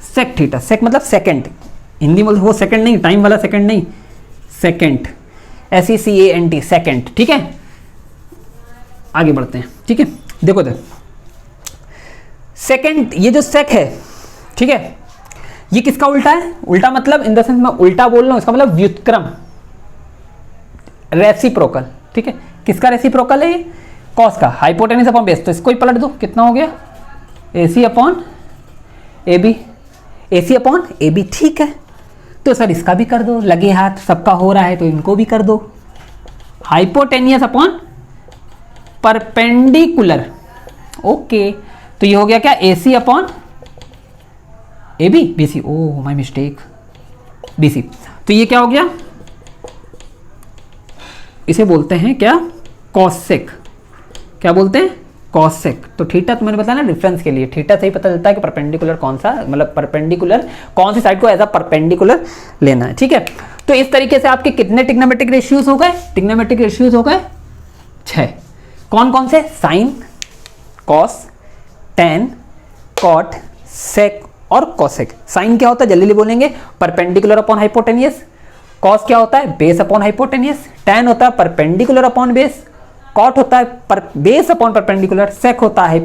सेक थीटा। सेक मतलब सेकंड, हिंदी में वो सेकंड नहीं, टाइम वाला सेकंड नहीं, सेकंड, SECANT, सेकंड, ठीक है। आगे बढ़ते हैं, ठीक है। देखो सेकंड, ये जो सेक है, ठीक है, ये किसका उल्टा है? उल्टा मतलब इन द सेंस मैं उल्टा बोल रहा हूं, इसका मतलब व्युत्क्रम, रेसिप्रोकल, ठीक है। किसका रेसिप्रोकल है? कॉस का, हाइपोटेन्यूज अपॉन बेस। तो इसको ही पलट दो, कितना हो गया? AC upon AB, AC upon AB, ठीक है। तो सर इसका भी कर दो, लगे हाथ, सबका हो रहा है तो इनको भी कर दो, हाइपोटेन्यूज अपॉन परपेंडिकुलर, ओके। तो ये हो गया क्या? AC upon AB, BC, oh my mistake, BC। तो ये क्या हो गया? इसे बोलते हैं क्या? कॉसेक। क्या बोलते हैं? कॉसेक। तो थीटा तो मैंने बताया ना रेफरेंस के लिए, थीटा से ही पता चलता है कि परपेंडिकुलर कौन सा, मतलब परपेंडिकुलर कौन सी साइड को एज अ परपेंडिकुलर लेना है, ठीक है। तो इस तरीके से आपके कितने ट्रिग्नोमेट्रिक रेशियोज हो गए? ट्रिग्नोमेट्रिक रेशियोज हो गए 6। कौन कौन से? साइन, कॉस, tan, कॉट, सेक और कॉसेक। साइन क्या होता है? जल्दी बोलेंगे, परपेंडिकुलर अपॉन हाइपोटेन्यूज। कॉस क्या होता है? Base upon hypotenuse. tan होता है परपेंडिकुलर अपॉन बेस। कॉट होता है बेस अपॉन परपेंडिकुलर। सेक होता है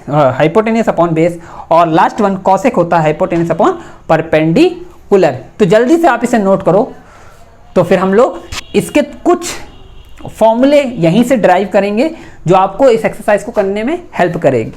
हाइपोटेन्यूज अपॉन बेस। और लास्ट वन कॉसेक होता है हाइपोटेन्यूज अपॉन परपेंडिकुलर। रेसिप्रोकुलर। तो जल्दी से आप इसे नोट करो, तो फिर हम लोग इसके कुछ फॉर्मूले यहीं से ड्राइव करेंगे जो आपको इस एक्सरसाइज को करने में हेल्प करेगी।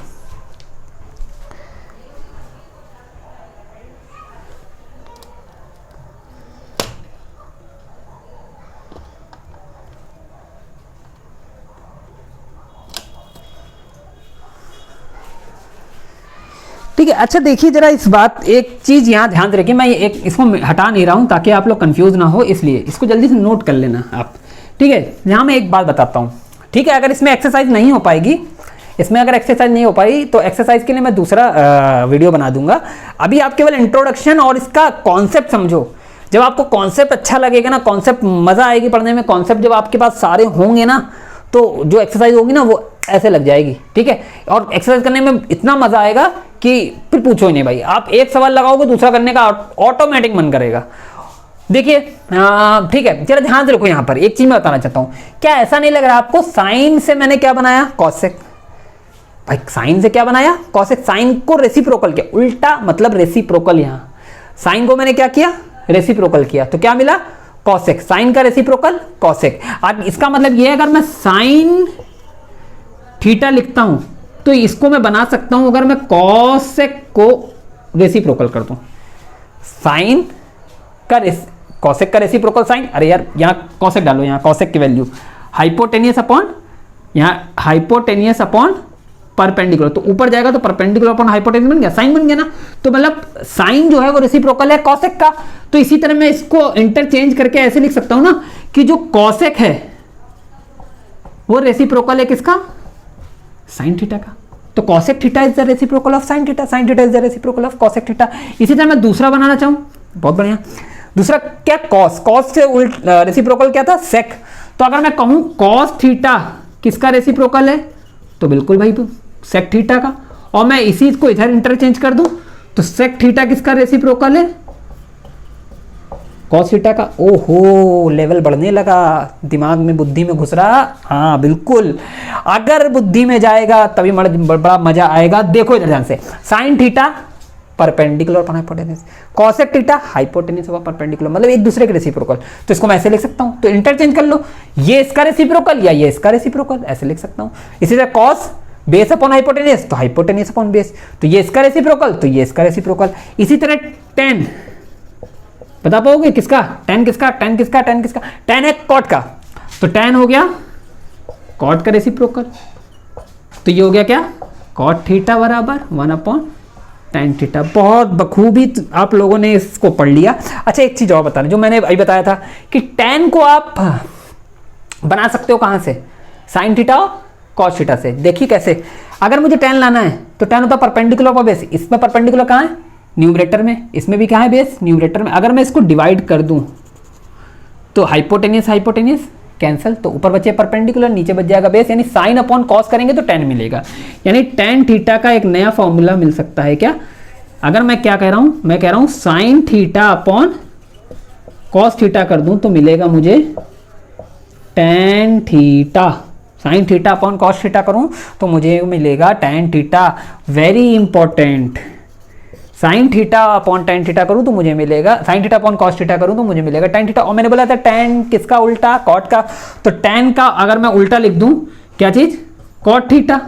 ठीक है, अच्छा देखिए जरा इस बात, एक चीज यहां ध्यान रखिए, मैं एक इसको हटा नहीं रहा हूं ताकि आप लोग कंफ्यूज ना हो, इसलिए इसको जल्दी से नोट कर लेना आप। ठीक है, यहां मैं एक बात बताता हूं। ठीक है, अगर इसमें एक्सरसाइज नहीं हो पाएगी, इसमें अगर एक्सरसाइज नहीं हो पाई तो एक्सरसाइज के लिए मैं दूसरा वीडियो बना दूंगा। अभी आप केवल इंट्रोडक्शन और इसका कॉन्सेप्ट समझो। जब आपको कॉन्सेप्ट अच्छा लगेगा ना, कॉन्सेप्ट मजा आएगी पढ़ने में, कॉन्सेप्ट जब आपके पास सारे होंगे ना, तो जो एक्सरसाइज होगी ना वो ऐसे लग जाएगी। ठीक है, और एक्सरसाइज करने में इतना मजा आएगा कि फिर पूछो ही नहीं भाई। आप एक सवाल लगाओगे दूसरा करने का ऑटोमेटिक मन करेगा। देखिए ठीक है, जरा ध्यान से रखो। यहां पर एक चीज मैं बताना चाहता हूं, क्या ऐसा नहीं लग रहा आपको साइन से मैंने क्या बनाया, कॉसेक। भाई साइन से क्या बनाया, कॉसेक। साइन को रेसिप्रोकल किया, उल्टा मतलब रेसिप्रोकल। यहां साइन को मैंने क्या किया, रेसिप्रोकल किया, तो क्या मिला, कॉसेक। साइन का रेसिप्रोकल कॉसेक। अब इसका मतलब यह है अगर मैं साइन थीटा लिखता हूं तो इसको मैं बना सकता हूं अगर मैं कॉसेक को रेसिप्रोकल कर दूं। साइन का कॉसेक का रेसिप्रोकल साइन, अरे यार यहां कॉसेक डालो, यहां कॉसेक की वैल्यू हाइपोटेनियस अपॉन, यहां हाइपोटेनियस अपॉन परपेंडिकुलर, तो ऊपर जाएगा तो परपेंडिकुलर अपॉन हाइपोटेनियस बन गया, साइन बन गया ना। तो मतलब साइन जो है वो रेसिप्रोकल है कॉसेक का। तो इसी तरह मैं इसको इंटरचेंज करके ऐसे लिख सकता हूं ना कि जो कॉसेक है वो रेसिप्रोकल है किसका, साइन थीटा का। तो cosec theta is the reciprocal of sine theta, sine theta is the reciprocal of cosec theta. इसी तरह मैं दूसरा बनाना चाहूं, बहुत बढ़िया, दूसरा क्या, cos, cos से रेसिप्रोकल क्या था, sec। तो अगर मैं कहूं cos थीटा किसका रेसिप्रोकल है, तो बिल्कुल भाई sec थीटा का। और मैं इसी को इधर इंटरचेंज कर दूं तो sec थीटा किसका रेसिप्रोकल है, cos थीटा का। ओहो, लेवल बढ़ने लगा, दिमाग में बुद्धि में घुस रहा। हाँ बिल्कुल, अगर बुद्धि में जाएगा तभी बड़ा मजा आएगा। देखो इधर ध्यान से, sine theta perpendicular upon hypotenuse, cosec theta hypotenuse upon perpendicular, मतलब एक दूसरे के रेसिप्रोकल। तो इसको मैं ऐसे लिख सकता हूं, तो इंटरचेंज कर लो, ये इसका रेसिप्रोकल या ये इसका रेसिप्रोकल, ऐसे लिख सकता हूं। इसी तरह कॉस बेस अपॉन हाइपोटेन्यूज, तो हाइपोटेन्यूज अपॉन बेस, तो ये इसका रेसिप्रोकल तो ये इसका रेसिप्रोकल। इसी तरह टेन, बता पाओगे किसका, टेन किसका, टेन किसका, टेन किसका, टेन है कॉट का, तो टेन हो गया कॉट का रेसिप्रोकल। तो ये हो गया क्या, कॉट थीटा बराबर 1 अपॉन टेन थीटा। बहुत बखूबी आप लोगों ने इसको पढ़ लिया। अच्छा एक चीज और बता रहे, जो मैंने अभी बताया था कि टेन को आप बना सकते हो कहां से, साइन थीटा और कॉस थीटा से। देखिए कैसे, अगर मुझे टेन लाना है तो टेन होता है परपेंडिकुलर पर बेस, इसमें परपेंडिकुलर कहां है, न्यूमरेटर में, इसमें भी क्या है बेस, न्यूमरेटर में। अगर मैं इसको डिवाइड कर दूं तो हाइपोटेनियस हाइपोटेनियस कैंसिल, तो ऊपर बचे परपेंडिकुलर, नीचे बच जाएगा बेस, यानी साइन अपॉन कॉस करेंगे तो टेन मिलेगा। यानी टेन थीटा का एक नया फॉर्मूला मिल सकता है क्या, अगर मैं क्या कह रहा हूं, मैं कह रहा हूं sign theta upon cos theta कर दूं तो मिलेगा मुझे ten theta. Sine theta upon cos theta करूं तो मुझे मिलेगा tan theta. Very important, sign theta upon tan theta करूं तो मुझे मिलेगा, sign theta upon cos theta करूं तो मुझे मिलेगा टेन थीटा। और मैंने बोला था टेन किसका उल्टा, कॉट का, तो टेन का अगर मैं उल्टा लिख दूं, क्या चीज, कॉट थीटा।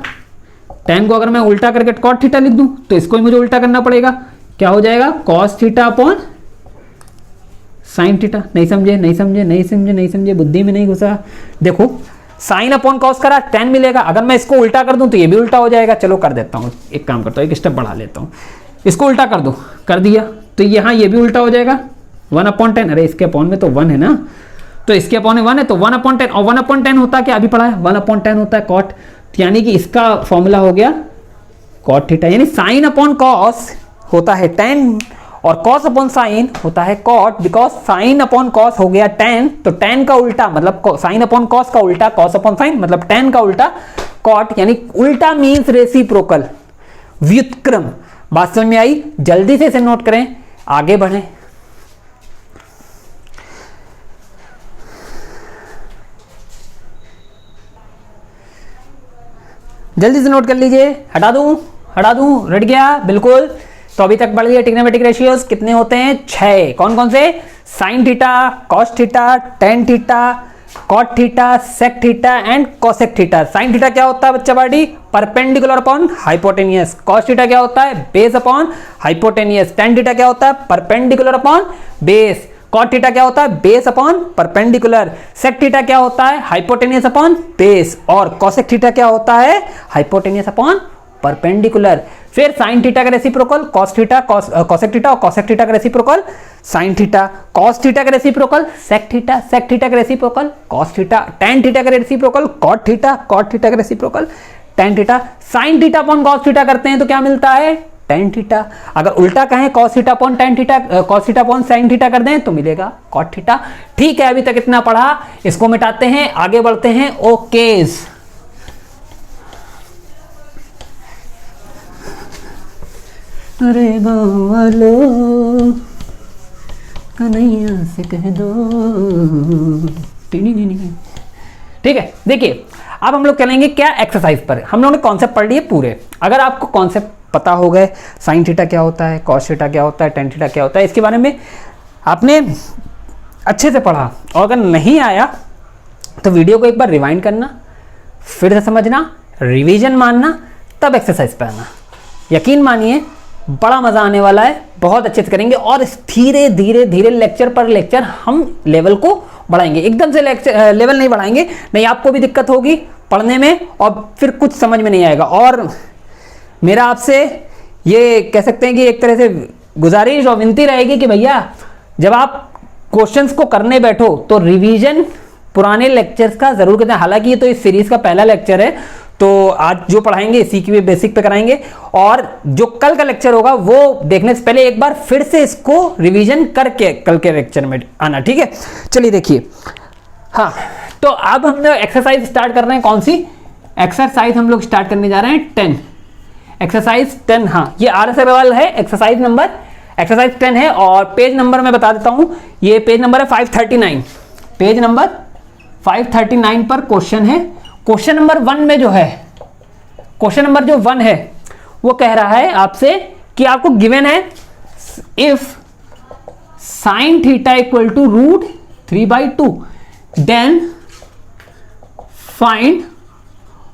टेन को अगर मैं उल्टा करके कॉट थीटा लिख दूं तो इसको ही मुझे उल्टा करना पड़ेगा, क्या हो जाएगा, cos theta upon sine theta. नहीं समझे, नहीं समझे, नहीं समझे, नहीं समझे, बुद्धि में नहीं घुसा। देखो साइन अपॉन कॉस करा, टेन मिलेगा, अगर मैं इसको उल्टा कर दूं तो ये भी उल्टा हो जाएगा। चलो कर देता हूं, एक काम करता हूं, एक स्टेप बढ़ा लेता हूं, इसको उल्टा कर दो, कर दिया, तो यहाँ ये भी उल्टा हो जाएगा, 1 अपॉन टेन। अरे इसके अपॉन में तो 1 है ना, तो इसके अपॉन में 1 है, तो 1 अपॉन टेन, और 1 अपॉन टेन होता है क्या, अभी पढ़ा है, 1 अपॉन टेन होता है कॉट, यानी कि इसका फॉर्मूला हो गया कॉट थीटा। यानी साइन अपॉन कॉस होता है टेन और कॉस अपॉन साइन होता है cot, because sine upon cos हो गया टेन, तो टेन का उल्टा मतलब साइन अपॉन कॉस का उल्टा कॉस अपॉन साइन, मतलब टेन का उल्टा कॉट, यानी उल्टा मीन्स रेसिप्रोकल, व्युत्क्रम। बात समझ में आई, जल्दी से इसे नोट करें, आगे बढ़ें। जल्दी से नोट कर लीजिए, हटा दूं, रट गया बिल्कुल। तो सो अभी तक पढ़ लिया ट्रिग्नोमेट्रिक रेशियोज कितने होते हैं, 6। कौन कौन से, sine theta, cos theta, tan theta, cot theta, sec theta and cosec theta. Sine theta क्या होता है बच्चा party, perpendicular upon hypotenuse. Cos theta क्या होता है, base upon hypotenuse. Tan theta क्या होता है, perpendicular upon base. Cot theta क्या होता है, base upon perpendicular. Sec theta क्या होता है, हाइपोटेनियस अपॉन बेस। और कोसेक थीटा क्या होता है, हाइपोटेनियस अपॉन परपेंडिकुलर। फिर साइन थीटा का reciprocal cos theta, cosec theta, और कोसेक थीटा का reciprocal sine theta. Cos theta का reciprocal sec theta, sec theta का reciprocal cos theta. Tan theta का reciprocal cot theta, cot theta का reciprocal tan theta. Sine theta upon cos theta करते हैं तो क्या मिलता है, टेन थीटा। अगर उल्टा कहें cos theta upon tan theta, cos theta upon sine theta कर दें तो मिलेगा कॉट थीटा। ठीक है, अभी तक इतना पढ़ा, इसको मिटाते हैं, आगे बढ़ते हैं। ओकेज, अरे गाँव वालों कन्हैया से कह दो। ठीक है, देखिए अब हम लोग चलेंगे क्या, एक्सरसाइज पर। हम लोगों ने कॉन्सेप्ट पढ़ लिए पूरे। अगर आपको कॉन्सेप्ट पता हो गए, साइन थीटा क्या होता है, कॉस थीटा क्या होता है, टेन थीटा क्या होता है, इसके बारे में आपने अच्छे से पढ़ा, और अगर नहीं आया तो वीडियो को एक बार रिवाइंड करना, फिर से समझना, रिवीजन मानना, तब एक्सरसाइज पे आना। यकीन मानिए बड़ा मजा आने वाला है, बहुत अच्छे से करेंगे, और धीरे धीरे धीरे लेक्चर पर लेक्चर हम लेवल को बढ़ाएंगे। एकदम से लेवल नहीं बढ़ाएंगे, नहीं आपको भी दिक्कत होगी पढ़ने में और फिर कुछ समझ में नहीं आएगा। और मेरा आपसे ये कह सकते हैं कि एक तरह से गुजारिश और विनती रहेगी कि भैया जब आप क्वेश्चंस को करने बैठो तो रिवीजन पुराने लेक्चर्स का जरूर करें। हालांकि ये तो इस सीरीज का पहला लेक्चर है, तो आज जो पढ़ाएंगे इसी की बेसिक पे कराएंगे, और जो कल का लेक्चर होगा वो देखने से पहले एक बार फिर से इसको रिवीजन करके कल के लेक्चर में आना। ठीक है, चलिए देखिए। हाँ, तो अब हम लोग एक्सरसाइज स्टार्ट कर रहे हैं। कौन सी एक्सरसाइज हम लोग स्टार्ट करने जा रहे हैं, 10। एक्सरसाइज 10, हाँ ये RS अग्रवाल है, एक्सरसाइज 10 है, और पेज नंबर मैं बता देता हूं, ये पेज नंबर है 539। पेज नंबर 539 पर क्वेश्चन है। क्वेश्चन नंबर 1 में जो है, क्वेश्चन नंबर जो 1 है वो कह रहा है आपसे कि आपको गिवन है if sine theta equal to √3/2 then find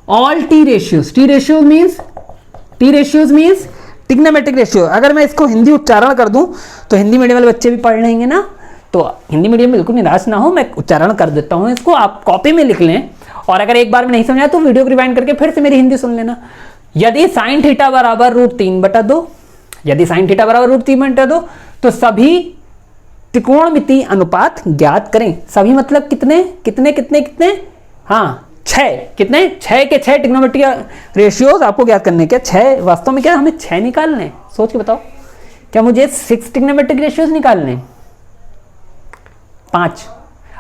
all T ratios. T ratios means trigonometric ratio. अगर मैं इसको हिंदी उच्चारण कर दूं तो हिंदी मीडियम वाले बच्चे भी पढ़ लेंगे ना, तो हिंदी मीडियम बिल्कुल निराश ना हो, मैं उच्चारण कर देता हूं इसको, आप कॉपी में लिख लें, और अगर एक बार में नहीं समझा तो वीडियो को रिवाइंड करके फिर से मेरी हिंदी सुन लेना। यदि साइन थीटा बराबर √3/2, यदि साइन थीटा बराबर √3/2 तो सभी त्रिकोणमितीय अनुपात ज्ञात करें। सभी मतलब कितने कितने कितने कितने, हाँ 6, कितने 6 के 6 ट्रिग्नोमेट्रिक रेशियोज आपको ज्ञात करने के। 6 वास्तव में क्या हमें 6 निकालने, सोच के बताओ, क्या मुझे 6 ट्रिग्नोमेट्रिक रेशियोज निकालने, 5?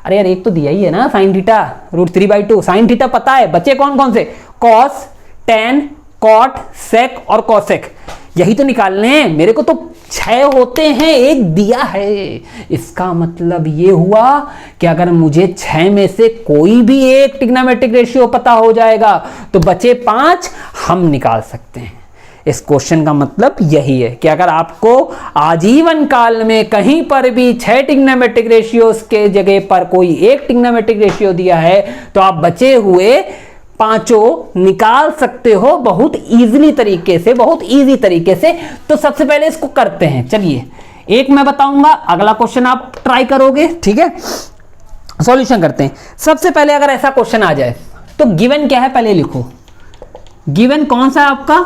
अरे यार एक तो दिया ही है ना, साइन थीटा √3/2। साइन थीटा पता है, बचे कौन कौन से, कॉस, टेन, कॉट, सेक और कोसेक, यही तो निकालने हैं। मेरे को तो 6 होते हैं, एक दिया है। इसका मतलब ये हुआ कि अगर मुझे 6 में से कोई भी एक ट्रिग्नोमेट्रिक रेशियो पता हो जाएगा तो बचे 5 हम निकाल सकते हैं। इस क्वेश्चन का मतलब यही है कि अगर आपको आजीवन काल में कहीं पर भी 6 ट्रिग्नोमेट्रिक रेशियोज के जगह पर कोई एक ट्रिग्नोमेट्रिक रेशियो दिया है तो आप बचे हुए 5 निकाल सकते हो बहुत इजीली तरीके से, बहुत इजी तरीके से। तो सबसे पहले इसको करते हैं, चलिए एक मैं बताऊंगा, अगला क्वेश्चन आप ट्राई करोगे, ठीक है। सॉल्यूशन करते हैं। सबसे पहले अगर ऐसा क्वेश्चन आ जाए तो गिवन क्या है पहले लिखो। गिवन कौन सा है आपका,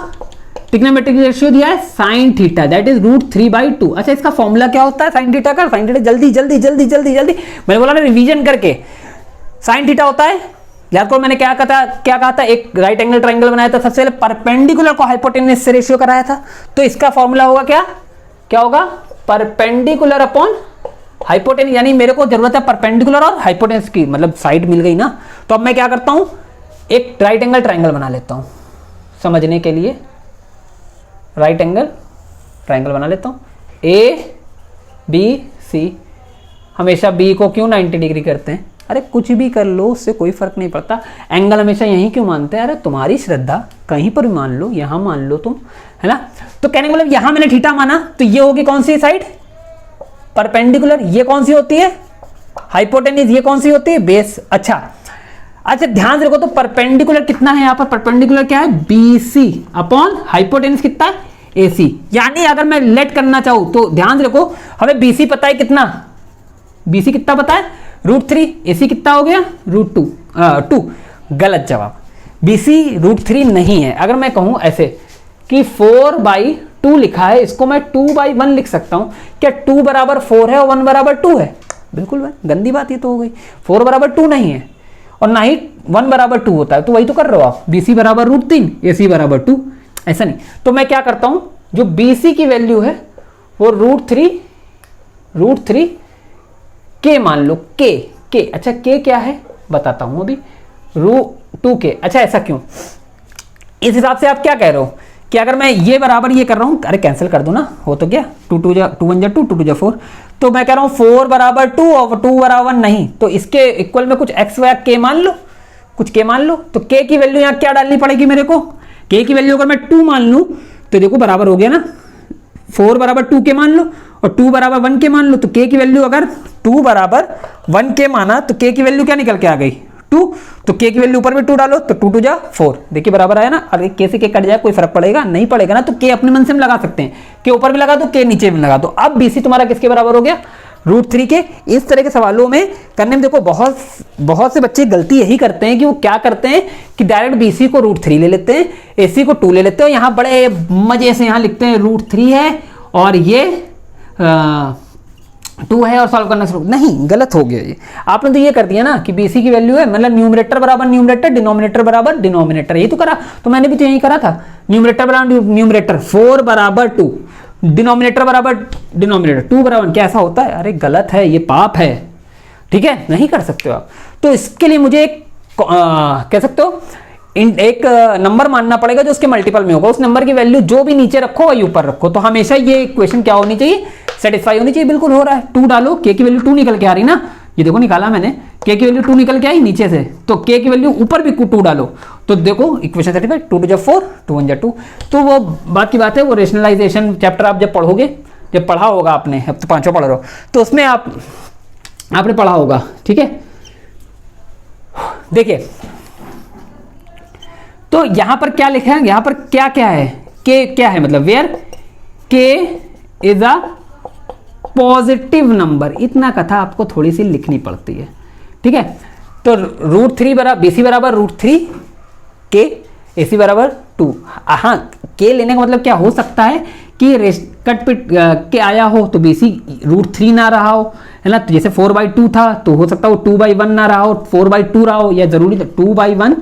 ट्रिग्नोमेट्रिक रेशियो दिया है साइन थीटा, दैट इज √3/2। अच्छा इसका फॉर्मूला क्या होता है साइन थीटा का, साइन थीटा जल्दी जल्दी जल्दी जल्दी जल्दी मैंने बोला ना रिवीजन करके। साइन थीटा होता है, याद करो मैंने क्या कहा था, एक राइट एंगल ट्रायंगल बनाया था, सबसे पहले परपेंडिकुलर को हाइपोटेन्यूज से रेशियो कराया था, तो इसका फॉर्मूला होगा क्या होगा, परपेंडिकुलर अपॉन हाइपोटेन्यूज। यानी मेरे को जरूरत है परपेंडिकुलर और हाइपोटेन्यूज की, मतलब साइड मिल गई ना। तो अब मैं क्या करता हूं, एक राइट एंगल ट्रायंगल बना लेता हूं समझने के लिए। राइट एंगल ट्रायंगल बना लेता हूं, ABC। हमेशा B को क्यों 90 डिग्री करते हैं, अरे कुछ भी कर लो उससे कोई फर्क नहीं पड़ता। एंगल हमेशा यहीं क्यों मानते हैं, अरे तुम्हारी श्रद्धा, कहीं पर भी मान लो, यहां मान लो तुम, है ना। तो कहने का मतलब यहां मैंने थीटा माना, तो ये होगी कौन सी साइड, परपेंडिकुलर। ये कौन सी होती है, हाइपोटेन्यूज। ये कौन सी होती है, बेस। अच्छा ध्यान से रखो, तो परपेंडिकुलर कितना है यहाँ पर, परपेंडिकुलर क्या है, BC अपॉन हाइपोटेन्यूज कितना है, AC। यानी अगर मैं लेट करना चाहूं तो ध्यान से रखो, हमें BC पता है कितना, BC कितना पता है, √3। AC कितना हो गया, √2। गलत जवाब, BC √3 नहीं है। अगर मैं कहूं ऐसे कि 4/2 लिखा है, इसको मैं 2/1 लिख सकता हूं। क्या 2 बराबर 4 है और 1 बराबर 2 है, बिल्कुल गंदी बात ये तो हो गई। 4 बराबर 2 नहीं है और ना ही 1 बराबर 2 होता है, तो वही तो कर रहे हो आप, BC बराबर √3, AC बराबर 2, ऐसा नहीं। तो मैं क्या करता हूं, जो BC की वैल्यू है वो √3 के मान लो, के। अच्छा के क्या है बताता हूं अभी, √2k। अच्छा ऐसा क्यों, इस हिसाब से आप क्या कह रहे हो कि अगर मैं ये बराबर ये कर रहा हूं, अरे कैंसिल कर दो ना, हो तो गया, 2 1 जा 2, 2 जा 4। तो मैं कह रहा हूं 4 बराबर 2 और 2 बराबर नहीं, तो इसके इक्वल में कुछ x या k मान लो, कुछ k मान लो। तो k की वैल्यू यहां क्या डालनी पड़ेगी मेरे को, k की वैल्यू अगर मैं 2 मान लूं तो देखो बराबर हो गया ना, 4 बराबर 2 के मान लो और 2 बराबर 1 के मान लो। तो k की वैल्यू अगर 2 बराबर 1 के माना तो k की वैल्यू क्या निकल के आ गई, 2। तो k की वैल्यू ऊपर में 2 डालो तो 2 2 जा 4, देखिए बराबर आया ना। अगर k से k कट जाए कोई फर्क पड़ेगा नहीं, पड़ेगा ना। तो k अपने मन से हम लगा सकते हैं, k ऊपर भी लगा दो, k नीचे भी लगा दो। अब BC तुम्हारा किसके बराबर हो गया, √3 के। इस तरह के सवालों में करने में देखो बहुत से बच्चे गलती यही करते हैं कि वो क्या करते हैं कि डायरेक्ट BC को √3 ले लेते हैं, AC को 2 ले लेते हैं, और यहाँ बड़े मजे से यहाँ लिखते हैं √3 है और ये 2 है और सॉल्व करना शुरू। नहीं, गलत हो गया ये। आपने तो ये कर दिया ना कि BC की वैल्यू है, मतलब न्यूमरेटर बराबर न्यूमरेटर, डिनोमिनेटर बराबर डिनोमिनेटर, यही तो करा। तो मैंने भी तो यही करा था, न्यूमरेटर बराबर न्यूमरेटर, 4 बराबर 2, डिनोमिनेटर बराबर डिनोमिनेटर, 2 बराबर। क्या ऐसा होता है, अरे गलत है, ये पाप है, ठीक है, नहीं कर सकते हो आप। तो इसके लिए मुझे एक कह सकते हो एक नंबर मानना पड़ेगा जो उसके मल्टीपल में होगा। उस नंबर की वैल्यू जो भी नीचे रखो वही ऊपर रखो। तो हमेशा ये इक्वेशन क्या होनी चाहिए, सेटिस्फाई होनी चाहिए। बिल्कुल हो रहा है, 2 डालो, k की वैल्यू 2 निकल के आ रही ना, ये देखो निकाला मैंने, k की वैल्यू 2 निकल के आई नीचे से, तो k की वैल्यू ऊपर भी 2 डालो तो देखो इक्वेशन सेटिस्फाई, 2 2 जा 4, 2 1 जा 2। तो वो बात की बात है, वो रेशनलाइजेशन चैप्टर आप जब पढ़ोगे, जब पढ़ा होगा आपने, अब तो 5वां पढ़ रहे हो, तो उसमें आपने पढ़ा होगा, ठीक है। देखिए तो यहां पर क्या लिखा है, यहां पर क्या क्या है, के क्या है, मतलब वेयर के इज अ पॉजिटिव नंबर। इतना कथा आपको थोड़ी सी लिखनी पड़ती है, ठीक है। तो √3 बराबर BC बराबर √3 के, AC बराबर 2। हाँ, के लेने का मतलब क्या हो सकता है कि कट पिट के आया हो तो BC √3 ना रहा हो, है ना। तो जैसे 4/2 था तो हो सकता हो 2/1 ना रहा हो, 4/2 रहा हो, या जरूरी 2/1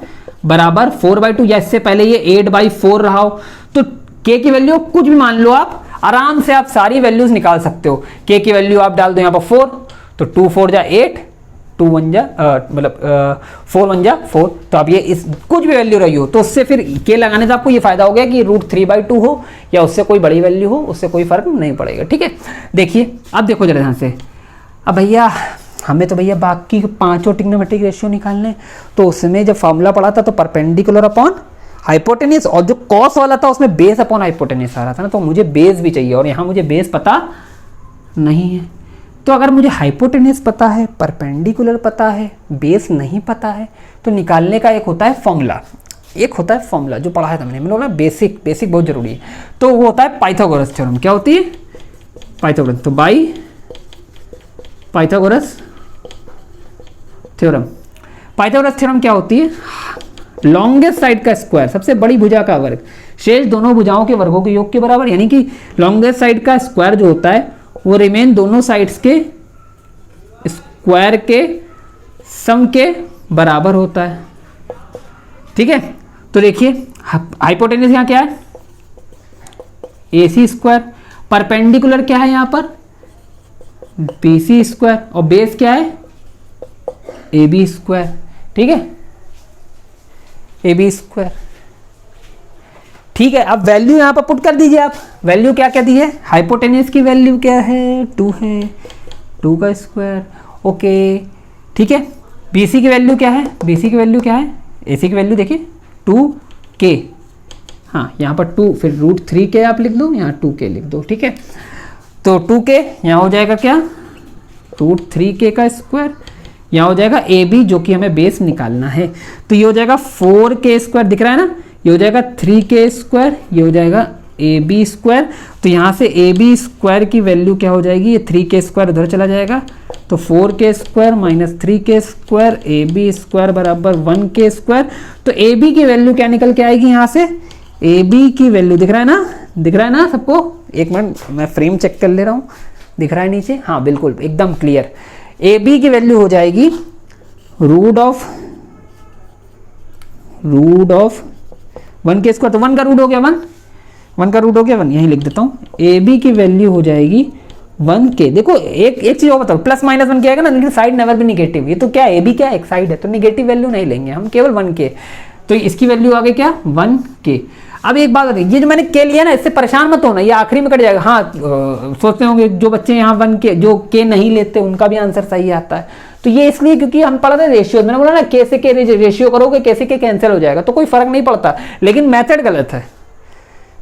बराबर 4/2, या इससे पहले ये 8/4 रहा हो। तो k की वैल्यू कुछ भी मान लो आप, आराम से आप सारी वैल्यूज निकाल सकते हो। k की वैल्यू आप डाल दो यहाँ पर 4, तो 2 4 जा 8, 2 1 जा मतलब 4 1 जा 4। तो अब ये इस कुछ भी वैल्यू रही हो तो उससे फिर k लगाने से आपको ये फायदा हो गया कि √3/2 हो या उससे कोई बड़ी वैल्यू हो, उससे कोई फर्क नहीं पड़ेगा, ठीक है। देखिए अब देखो जरा ध्यान से, अब भैया हमें तो भैया बाकी 5 ट्रिग्नोमेट्रिक रेशियो निकालने, तो उसमें जब फॉर्मूला पढ़ा था तो परपेंडिकुलर अपॉन हाइपोटेन्यूज, और जो कॉस वाला था उसमें बेस अपॉन हाइपोटेन्यूज आ रहा था ना, तो मुझे बेस भी चाहिए और यहाँ मुझे बेस पता नहीं है। तो अगर मुझे हाइपोटेन्यूज पता है, परपेंडिकुलर पता है, बेस नहीं पता है, तो निकालने का एक होता है फॉर्मूला, एक होता है फॉर्मूला जो पढ़ा है मैंने बोला बेसिक बहुत जरूरी है। तो वो होता है पाइथागोरस थ्योरम। क्या होती है, पाइथागोरस। तो by Pythagoras theorem, Pythagoras theorem क्या होती है, लॉन्गेस्ट साइड का स्क्वायर, सबसे बड़ी भुजा का वर्ग शेष दोनों भुजाओं के वर्गों के योग के बराबर। यानी कि लॉन्गेस्ट साइड का स्क्वायर जो होता है वो रिमेन दोनों साइड्स के स्क्वायर के सम के बराबर होता है, ठीक है। तो देखिए हाइपोटेन्यूज यहाँ क्या है, AC स्क्वायर, परपेंडिकुलर क्या है यहाँ पर BC स्क्वायर, और बेस क्या है AB स्क्वायर, ठीक है, AB स्क्वायर, ठीक है। अब वैल्यू यहां पर पुट कर दीजिए आप, वैल्यू क्या क्या दी है, हाइपोटेन्यूज की वैल्यू क्या है 2 है, 2 का स्क्वायर, ओके, ठीक है। BC की वैल्यू क्या है, BC की वैल्यू क्या है, AC की वैल्यू देखिए 2K, हाँ यहाँ पर 2, फिर √3k आप लिख दो, यहाँ 2k लिख दो, ठीक है। तो 2k यहाँ हो जाएगा क्या, √3k का स्क्वायर, यहाँ हो जाएगा AB जो कि हमें बेस निकालना है, तो ये हो जाएगा 4k स्क्वायर, दिख रहा है ना, ये हो जाएगा 3k स्क्वायर, ये हो जाएगा AB स्क्वायर। तो यहाँ से AB स्क्वायर की वैल्यू क्या हो जाएगी, ये 3k स्क्वायर उधर चला जाएगा, तो 4k square minus 3k square AB square बराबर 1k स्क्वायर। तो AB की वैल्यू क्या निकल के आएगी यहाँ से, AB की वैल्यू दिख रहा है ना, दिख रहा है ना सबको, एक मिनट मैं फ्रेम चेक कर ले रहा हूँ, दिख रहा है नीचे, हाँ बिल्कुल एकदम क्लियर। AB की वैल्यू हो जाएगी रूट ऑफ 1k स्क्वायर, तो 1 का रूट हो गया 1 का रूट हो गया 1, यहीं लिख देता हूँ। AB की वैल्यू हो जाएगी 1k। देखो एक चीज और बताओ, प्लस माइनस 1 क्या आएगा ना, लेकिन साइड नेवर भी निगेटिव, ये तो क्या है AB क्या एक साइड है, तो निगेटिव वैल्यू नहीं लेंगे हम, केवल 1k, तो इसकी वैल्यू आ गई क्या 1k। अब एक बात बताइए, ये जो मैंने k लिया ना, इससे परेशान मत होना, ये आखिरी में कट जाएगा। हाँ सोचते होंगे जो बच्चे यहाँ 1k जो k नहीं लेते उनका भी आंसर सही आता है, तो ये इसलिए क्योंकि हम पढ़ा था रेशियो, मैंने बोला ना k से k रेशियो करोगे, k से k कैंसिल हो जाएगा, तो कोई फर्क नहीं पड़ता, लेकिन मेथड गलत है,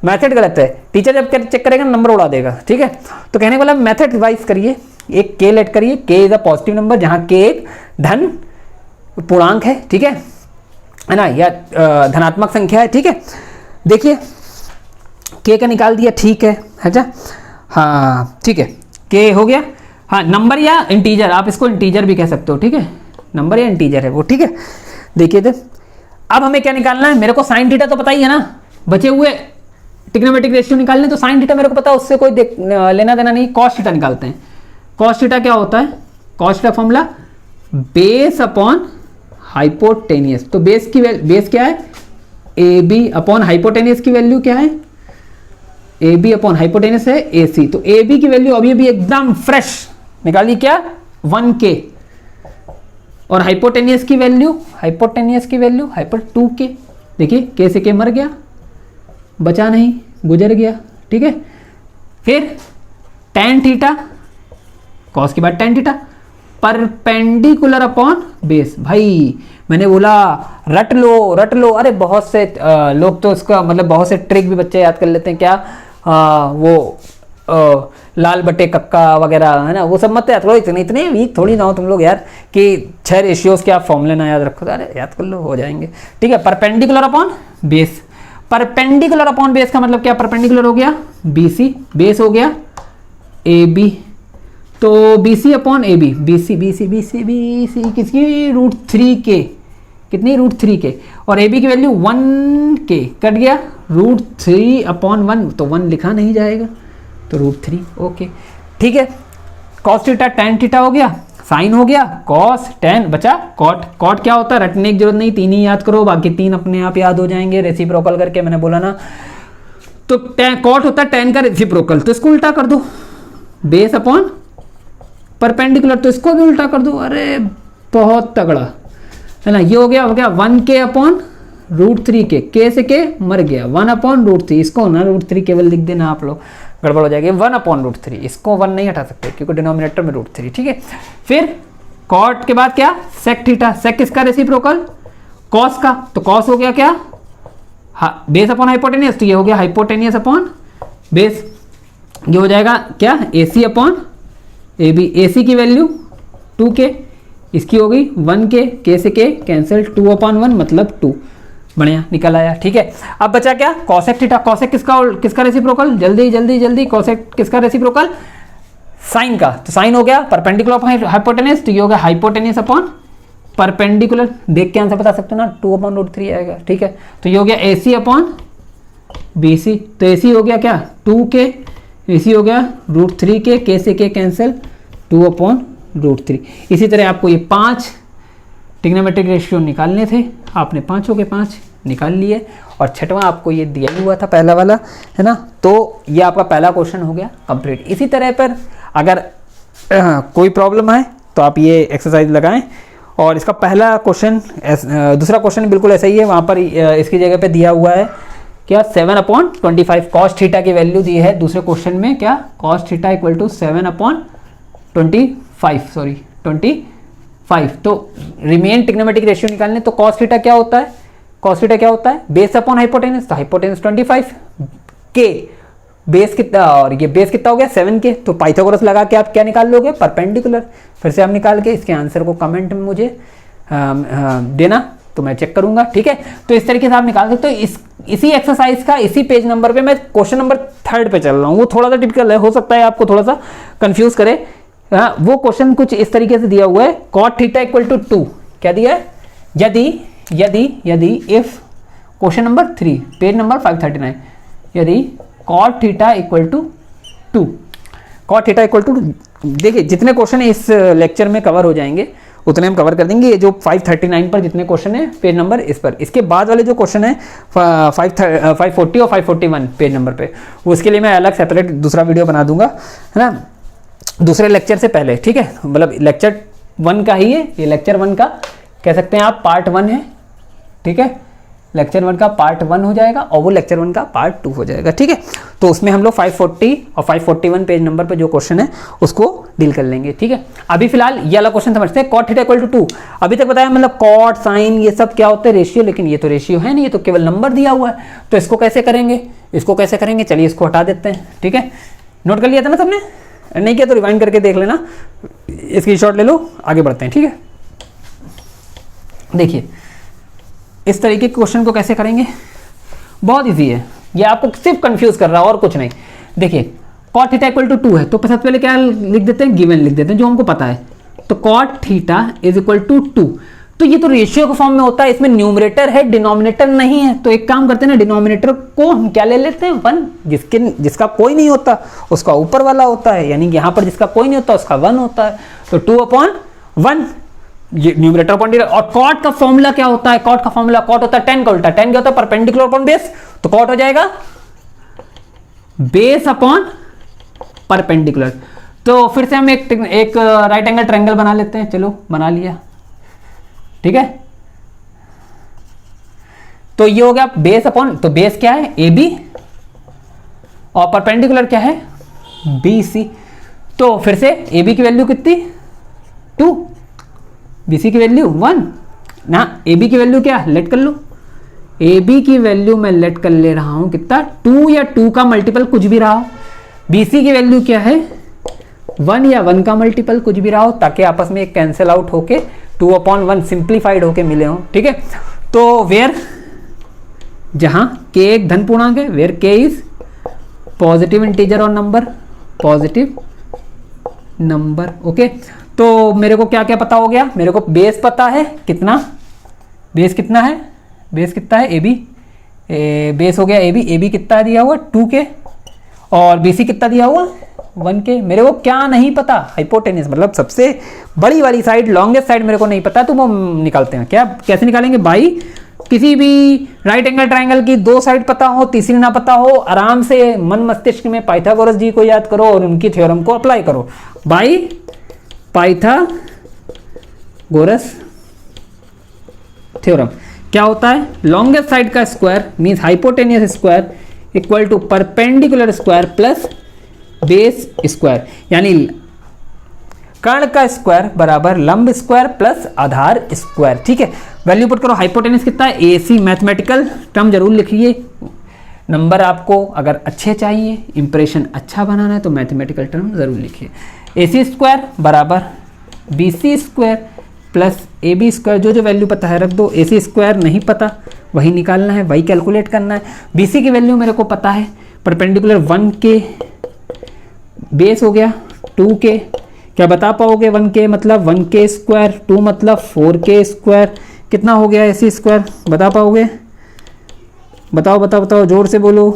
मेथड गलत है। टीचर जब चेक करेगा नंबर उड़ा देगा, ठीक है। तो कहने वाला मेथड वाइज करिए, एक k लेट करिए, k is a positive number, जहां k एक धन पूर्णांक है, ठीक है ना, या धनात्मक संख्या है, ठीक है। देखिए k का निकाल दिया, ठीक है, अच्छा हाँ ठीक है, k हो गया, हाँ नंबर या इंटीजर, आप इसको इंटीजर भी कह सकते हो, ठीक है, नंबर या इंटीजर है वो, ठीक है। देखिए तो अब हमें क्या निकालना है, मेरे को साइन थीटा तो पता ही है ना, बचे हुए ट्रिग्नोमेट्रिक रेशियो निकालने, तो साइन थीटा मेरे को पता है, उससे कोई लेना देना नहीं। कॉस थीटा निकालते हैं। कॉस थीटा क्या होता है, cos theta formula base upon hypotenuse, तो बेस क्या है AB अपॉन हाइपोटेनियस की वैल्यू क्या है, AB अपॉन हाइपोटेनियस है AC, तो AB की वैल्यू अभी एकदम फ्रेश निकाली क्या 1k, और हाइपोटेनियस की वैल्यू हाइपर 2k, देखिए k से k मर गया, बचा नहीं, गुजर गया, ठीक है। फिर tan थीटा, कॉस के बाद tan theta, perpendicular upon base. भाई मैंने बोला रट लो, अरे बहुत से लोग तो इसका मतलब बहुत से ट्रिक भी बच्चे याद कर लेते हैं, क्या वो लाल बटे कक्का वगैरह है ना, वो सब मत याद करो, इतने वीक थोड़ी ना हो तुम लोग यार कि 6 रेशियोज के आप फॉर्मूले ना याद रखो, अरे याद कर लो, हो जाएंगे, ठीक है। Perpendicular upon base, perpendicular upon base का मतलब क्या, परपेंडिकुलर हो गया BC, बेस हो गया AB, तो BC अपॉन AB, BC किसकी √3k, कितनी √3k, और AB की वैल्यू 1k, कट गया √3 अपॉन 1, तो 1 लिखा नहीं जाएगा, तो √3, ओके ठीक है। कॉस थीटा tan थीटा हो गया, साइन हो गया, कॉस tan बचा कॉट, कॉट क्या होता है रटने की जरूरत नहीं, 3 ही याद करो, बाकी 3 अपने आप याद हो जाएंगे रेसिप्रोकल करके, मैंने बोला ना। तो कॉट होता है tan का रेसिप्रोकल, तो इसको उल्टा कर दो, बेस अपॉन परपेंडिकुलर, तो इसको भी उल्टा कर दो, अरे बहुत तगड़ा है ना। ये हो गया 1k अपॉन √3k, k से k मर गया, 1 अपॉन √3, इसको ना √3 केवल लिख देना, आप लोग गड़बड़ हो जाएगी, 1 अपॉन √3, इसको 1 नहीं हटा सकते क्योंकि डिनोमिनेटर में √3, ठीक है। फिर कॉट के बाद क्या सेक थीटा, सेक किसका रेसिप्रोकल, कॉस का, तो कॉस हो गया क्या बेस अपॉन हाइपोटेनियस, तो ये हो गया हाइपोटेनियस अपॉन बेस, ये हो जाएगा क्या AC अपॉन AB, AC की वैल्यू 2k, इसकी हो गई 1k, k से k कैंसिल, 2 अपॉन 1 मतलब 2, बढ़िया निकल आया, ठीक है। अब बचा क्या कॉसेक थीटा, कॉसेक किसका रेसिप्रोकल, जल्दी कॉसेक किसका रेसिप्रोकल, साइन का, तो साइन हो गया परपेंडिकुलर अपॉन हाइपोटेनियस, तो ये हो गया हाइपोटेनियस अपॉन परपेंडिकुलर, देख के आंसर बता सकते हो ना, 2 अपॉन √3 आएगा, ठीक है। तो ये हो गया AC अपॉन BC, तो AC हो गया क्या 2k, AC हो गया √3k, k से k कैंसिल, 2 अपॉन √3। इसी तरह आपको ये 5 ट्रिग्नोमेट्रिक रेशियो निकालने थे, आपने 5 के 5 निकाल लिए, और छठवां आपको ये दिया ही हुआ था पहला वाला, है ना, तो ये आपका पहला क्वेश्चन हो गया कंप्लीट। इसी तरह पर अगर कोई प्रॉब्लम है तो आप ये एक्सरसाइज लगाएं, और इसका पहला क्वेश्चन दूसरा क्वेश्चन बिल्कुल ऐसा ही है, वहाँ पर इसकी जगह पे दिया हुआ है क्या 7/25, कॉस थीटा की वैल्यू दी है दूसरे क्वेश्चन में, क्या कॉस थीटा इक्वल टू 7/25, तो रिमेन ट्रिग्नोमेट्रिक रेशियो निकालने, तो कॉस थीटा क्या होता है, cos थीटा क्या होता है, बेस अपॉन हाइपोटेनस, तो हाइपोटेनस 25 के बेस कितना, और ये बेस कितना हो गया 7 के, तो पाइथागोरस लगा के आप क्या निकाल लोगे, परपेंडिकुलर। फिर से आप निकाल के इसके आंसर को कमेंट में मुझे देना, तो मैं चेक करूंगा, ठीक है। तो इस तरीके से आप निकाल सकते हो। इसी एक्सरसाइज का इसी पेज नंबर पे मैं क्वेश्चन नंबर 3 पे चल रहा हूँ, वो थोड़ा सा टिपिकल है, हो सकता है आपको थोड़ा सा कंफ्यूज करे। वो क्वेश्चन कुछ इस तरीके से दिया हुआ है, cot थीटा इक्वल टू 2, क्या दिया है, यदि if question number 3 page number 539, यदि cot theta equal to 2, cot theta equal to, देखिए जितने क्वेश्चन इस लेक्चर में कवर हो जाएंगे उतने हम कवर कर देंगे। ये जो 539 पर जितने क्वेश्चन है पेज नंबर इस पर, इसके बाद वाले जो क्वेश्चन है 540 और 541 पेज नंबर पे, उसके लिए मैं अलग सेपरेट दूसरा वीडियो बना दूंगा, है ना, दूसरे लेक्चर से पहले, ठीक है। मतलब लेक्चर 1 का ही है ये, लेक्चर 1 का कह सकते हैं आप पार्ट 1 है, ठीक है। लेक्चर 1 का पार्ट 1 हो जाएगा और वो लेक्चर 1 का पार्ट 2 हो जाएगा, ठीक है। तो उसमें हम लोग 540 और 541 पेज नंबर पे जो क्वेश्चन है उसको डील कर लेंगे, ठीक है। अभी फिलहाल ये वाला क्वेश्चन समझते हैं, cot थीटा इक्वल टू 2। अभी तक बताया मतलब cot साइन ये सब क्या होता है, रेशियो, लेकिन ये तो रेशियो है नहीं, ये तो केवल नंबर दिया हुआ है। तो इसको कैसे करेंगे, चलिए इसको हटा देते हैं, ठीक है। नोट कर लिया था ना सबने, नहीं किया तो रिवाइंड करके देख लेना, स्क्रीनशॉट ले लो, आगे बढ़ते हैं, ठीक है। देखिए इस तरीके के क्वेश्चन को कैसे करेंगे, बहुत इजी है, ये आपको सिर्फ कंफ्यूज कर रहा है और कुछ नहीं। देखिए cot थीटा इक्वल टू 2 है, तो सबसे पहले क्या लिख देते हैं, गिवन लिख देते हैं जो हमको पता है। तो cot theta is equal to 2, तो ये तो रेशियो के फॉर्म में होता है, इसमें न्यूमरेटर है डिनोमिनेटर नहीं है। तो एक काम करते हैं ना, डिनोमिनेटर को हम क्या ले लेते हैं 1, जिसका कोई नहीं होता उसका ऊपर वाला होता है, यानी यहाँ पर जिसका कोई नहीं होता उसका 1 होता है, तो 2/1 ये न्यूमरेटर अपॉन डिनोमिनेटर। और cot का फॉर्मूला क्या होता है, cot का फॉर्मूला cot होता है tan का उल्टा, tan क्या होता है परपेंडिकुलर अपॉन बेस, तो cot हो जाएगा बेस अपॉन परपेंडिकुलर। तो फिर से हम एक राइट एंगल ट्रायंगल बना लेते हैं, चलो बना लिया, ठीक है। तो ये हो गया बेस अपॉन, तो बेस क्या है AB और परपेंडिकुलर क्या है BC। तो फिर से AB की वैल्यू कितनी 2, BC की वैल्यू 1 ना, AB की वैल्यू क्या लेट कर लो, AB की वैल्यू मैं लेट कर ले रहा हूं कितना 2 या 2 का मल्टीपल कुछ भी रहा हो, BC की वैल्यू क्या है 1 या 1 का मल्टीपल कुछ भी रहा हो, ताकि आपस में एक कैंसिल आउट होके 2/1 सिंप्लीफाइड होके मिले हो, ठीक है। तो वेयर जहां k एक धन पूर्णांक है, where k is positive integer और नंबर, पॉजिटिव नंबर, ओके। तो मेरे को क्या क्या पता हो गया, मेरे को बेस पता है कितना, बेस कितना है, बेस कितना है AB, बेस हो गया AB कितना दिया हुआ 2K, और BC कितना दिया हुआ 1K। मेरे को क्या नहीं पता, हाइपोटेनस मतलब सबसे बड़ी वाली साइड, लॉन्गेस्ट साइड मेरे को नहीं पता, तो वो निकालते हैं, क्या कैसे निकालेंगे, बाई किसी भी राइट एंगल ट्रायंगल की 2 साइड पता हो, तीसरी ना पता हो, आराम से मन मस्तिष्क में पाइथागोरस जी को याद करो और उनकी थ्योरम को अप्लाई करो। बाई पाइथागोरस थ्योरम क्या होता है, लॉन्गेस्ट साइड का square means hypotenuse square equal to perpendicular square plus base square, यानी कर्ण का स्क्वायर बराबर लंब स्क्वायर प्लस आधार स्क्वायर, ठीक है। वैल्यू पुट करो, हाइपोटेनस कितना है AC, मैथमेटिकल टर्म जरूर लिखिए, नंबर आपको अगर अच्छे चाहिए, इंप्रेशन अच्छा बनाना है तो मैथमेटिकल टर्म जरूर लिखिए। AC स्क्वायर बराबर BC square plus AB square, जो वैल्यू पता है रख दो, AC स्क्वायर नहीं पता वही निकालना है, वही कैलकुलेट करना है। BC की वैल्यू मेरे को पता है, परपेंडिकुलर 1K, बेस हो गया 2K, क्या बता पाओगे 1K मतलब 1K स्क्वायर, 2 मतलब 4K स्क्वायर, कितना हो गया AC स्क्वायर बता पाओगे, बताओ जोर से बोलो,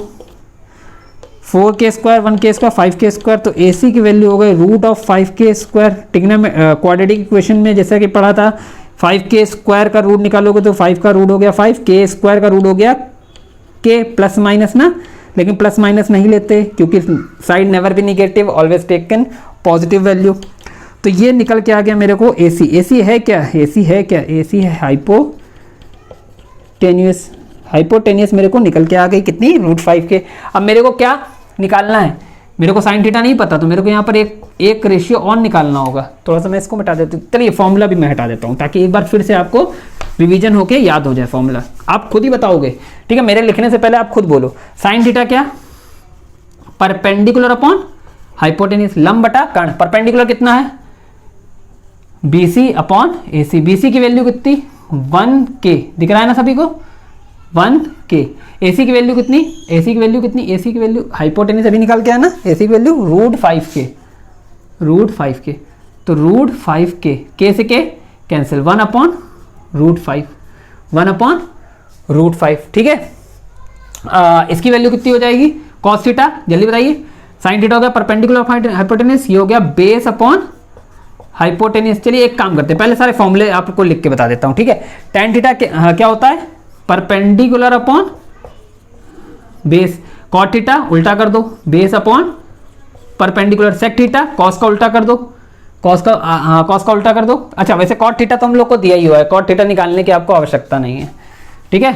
4K square 1K square 5K square, तो AC की वैल्यू हो गई root of 5K square. Quadratic equation में जैसा कि पढ़ा था 5K स्क्वायर का रूट निकालोगे तो 5 का रूट हो गया 5, K स्क्वायर का रूट हो गया K प्लस माइनस ना, लेकिन प्लस माइनस नहीं लेते क्योंकि side never be negative, always taken positive value. तो ये निकल के आ गया मेरे को AC है क्या, AC है हाइपोटेनियस मेरे को निकल के आ गई कितनी √5K। अब मेरे को क्या निकालना है, मेरे को साइन थीटा नहीं पता, तो मेरे को यहाँ पर एक रेशियो और निकालना होगा। थोड़ा सा मैं इसको मिटा देता हूँ, चलिए फॉर्मूला भी मैं हटा देता हूँ ताकि एक बार फिर से आपको रिवीजन होके याद हो जाए फॉर्मूला। आप खुद ही बताओगे, ठीक है, मेरे लिखने से पहले आप खुद बोलो। साइन थीटा क्या, परपेंडिकुलर अपॉन हाइपोटेन्यूज, लंब बटा कर्ण। परपेंडिकुलर कितना है, BC अपॉन AC। BC की वैल्यू कितनी, 1K, दिख रहा है ना सभी को, 1K। AC की वैल्यू कितनी, AC की वैल्यू कितनी, AC की वैल्यू हाइपोटेन्यूज अभी निकाल के आया ना, AC की वैल्यू √5K, √5K। तो √5K, K से K कैंसिल, 1 अपॉन √5, 1 अपॉन √5, ठीक है। इसकी वैल्यू कितनी हो जाएगी, कॉस थीटा, जल्दी बताइए। साइन थीटा हो गया परपेंडिकुलर हाइपोटेन्यूज, ये हो गया बेस अपॉन हाइपोटेन्यूज। चलिए एक काम करते हैं, पहले सारे फॉर्मूले आपको लिख के बता देता हूं, ठीक है। tan थीटा क्या होता है, perpendicular upon base. Cot theta उल्टा कर दो, base upon perpendicular. Sec theta cos का उल्टा कर दो, कॉस का उल्टा कर दो। अच्छा वैसे कॉट थीटा तो हम लोग को दिया ही हुआ है, कॉट थीटा निकालने की आपको आवश्यकता नहीं है, ठीक है।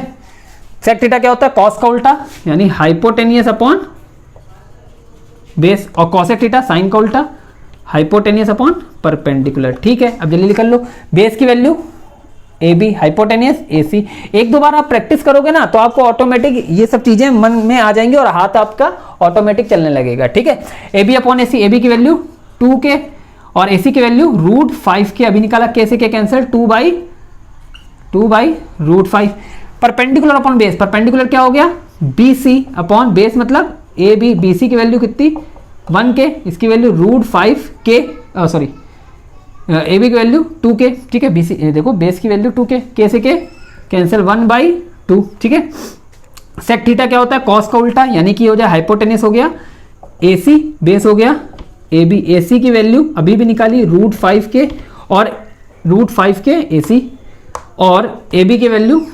सेक थीटा क्या होता है, कॉस का उल्टा यानी हाइपोटेनियस अपॉन बेस, और कॉसेक थीटा साइन का उल्टा हाइपोटेनियस अपॉन परपेंडिकुलर, ठीक है। अब जल्दी निकल लो, बेस की वैल्यू AB, हाइपोटेनियस AC। एक दो बार आप प्रैक्टिस करोगे ना तो आपको ऑटोमेटिक ये सब चीजें मन में आ जाएंगी और हाथ आपका ऑटोमेटिक चलने लगेगा, ठीक है। AB अपॉन AC, AB की वैल्यू 2K और AC की वैल्यू √5K। अभी निकाला, K से K cancel, 2/√5। Perpendicular upon base, perpendicular क्या हो गया, BC अपॉन बेस मतलब AB। BC की वैल्यू कितनी, 1K, इसकी वैल्यू √5K, सॉरी AB की वैल्यू 2K, ठीक है। BC देखो बेस की वैल्यू 2K, K से K कैंसिल, 1/2, ठीक है। सेक थीटा क्या होता है, कॉस का उल्टा यानी कि हो जाए हाइपोटेनियस हो गया AC, बेस हो गया AB। AC की वैल्यू अभी भी निकाली √5K और √5K AC, और AB की वैल्यू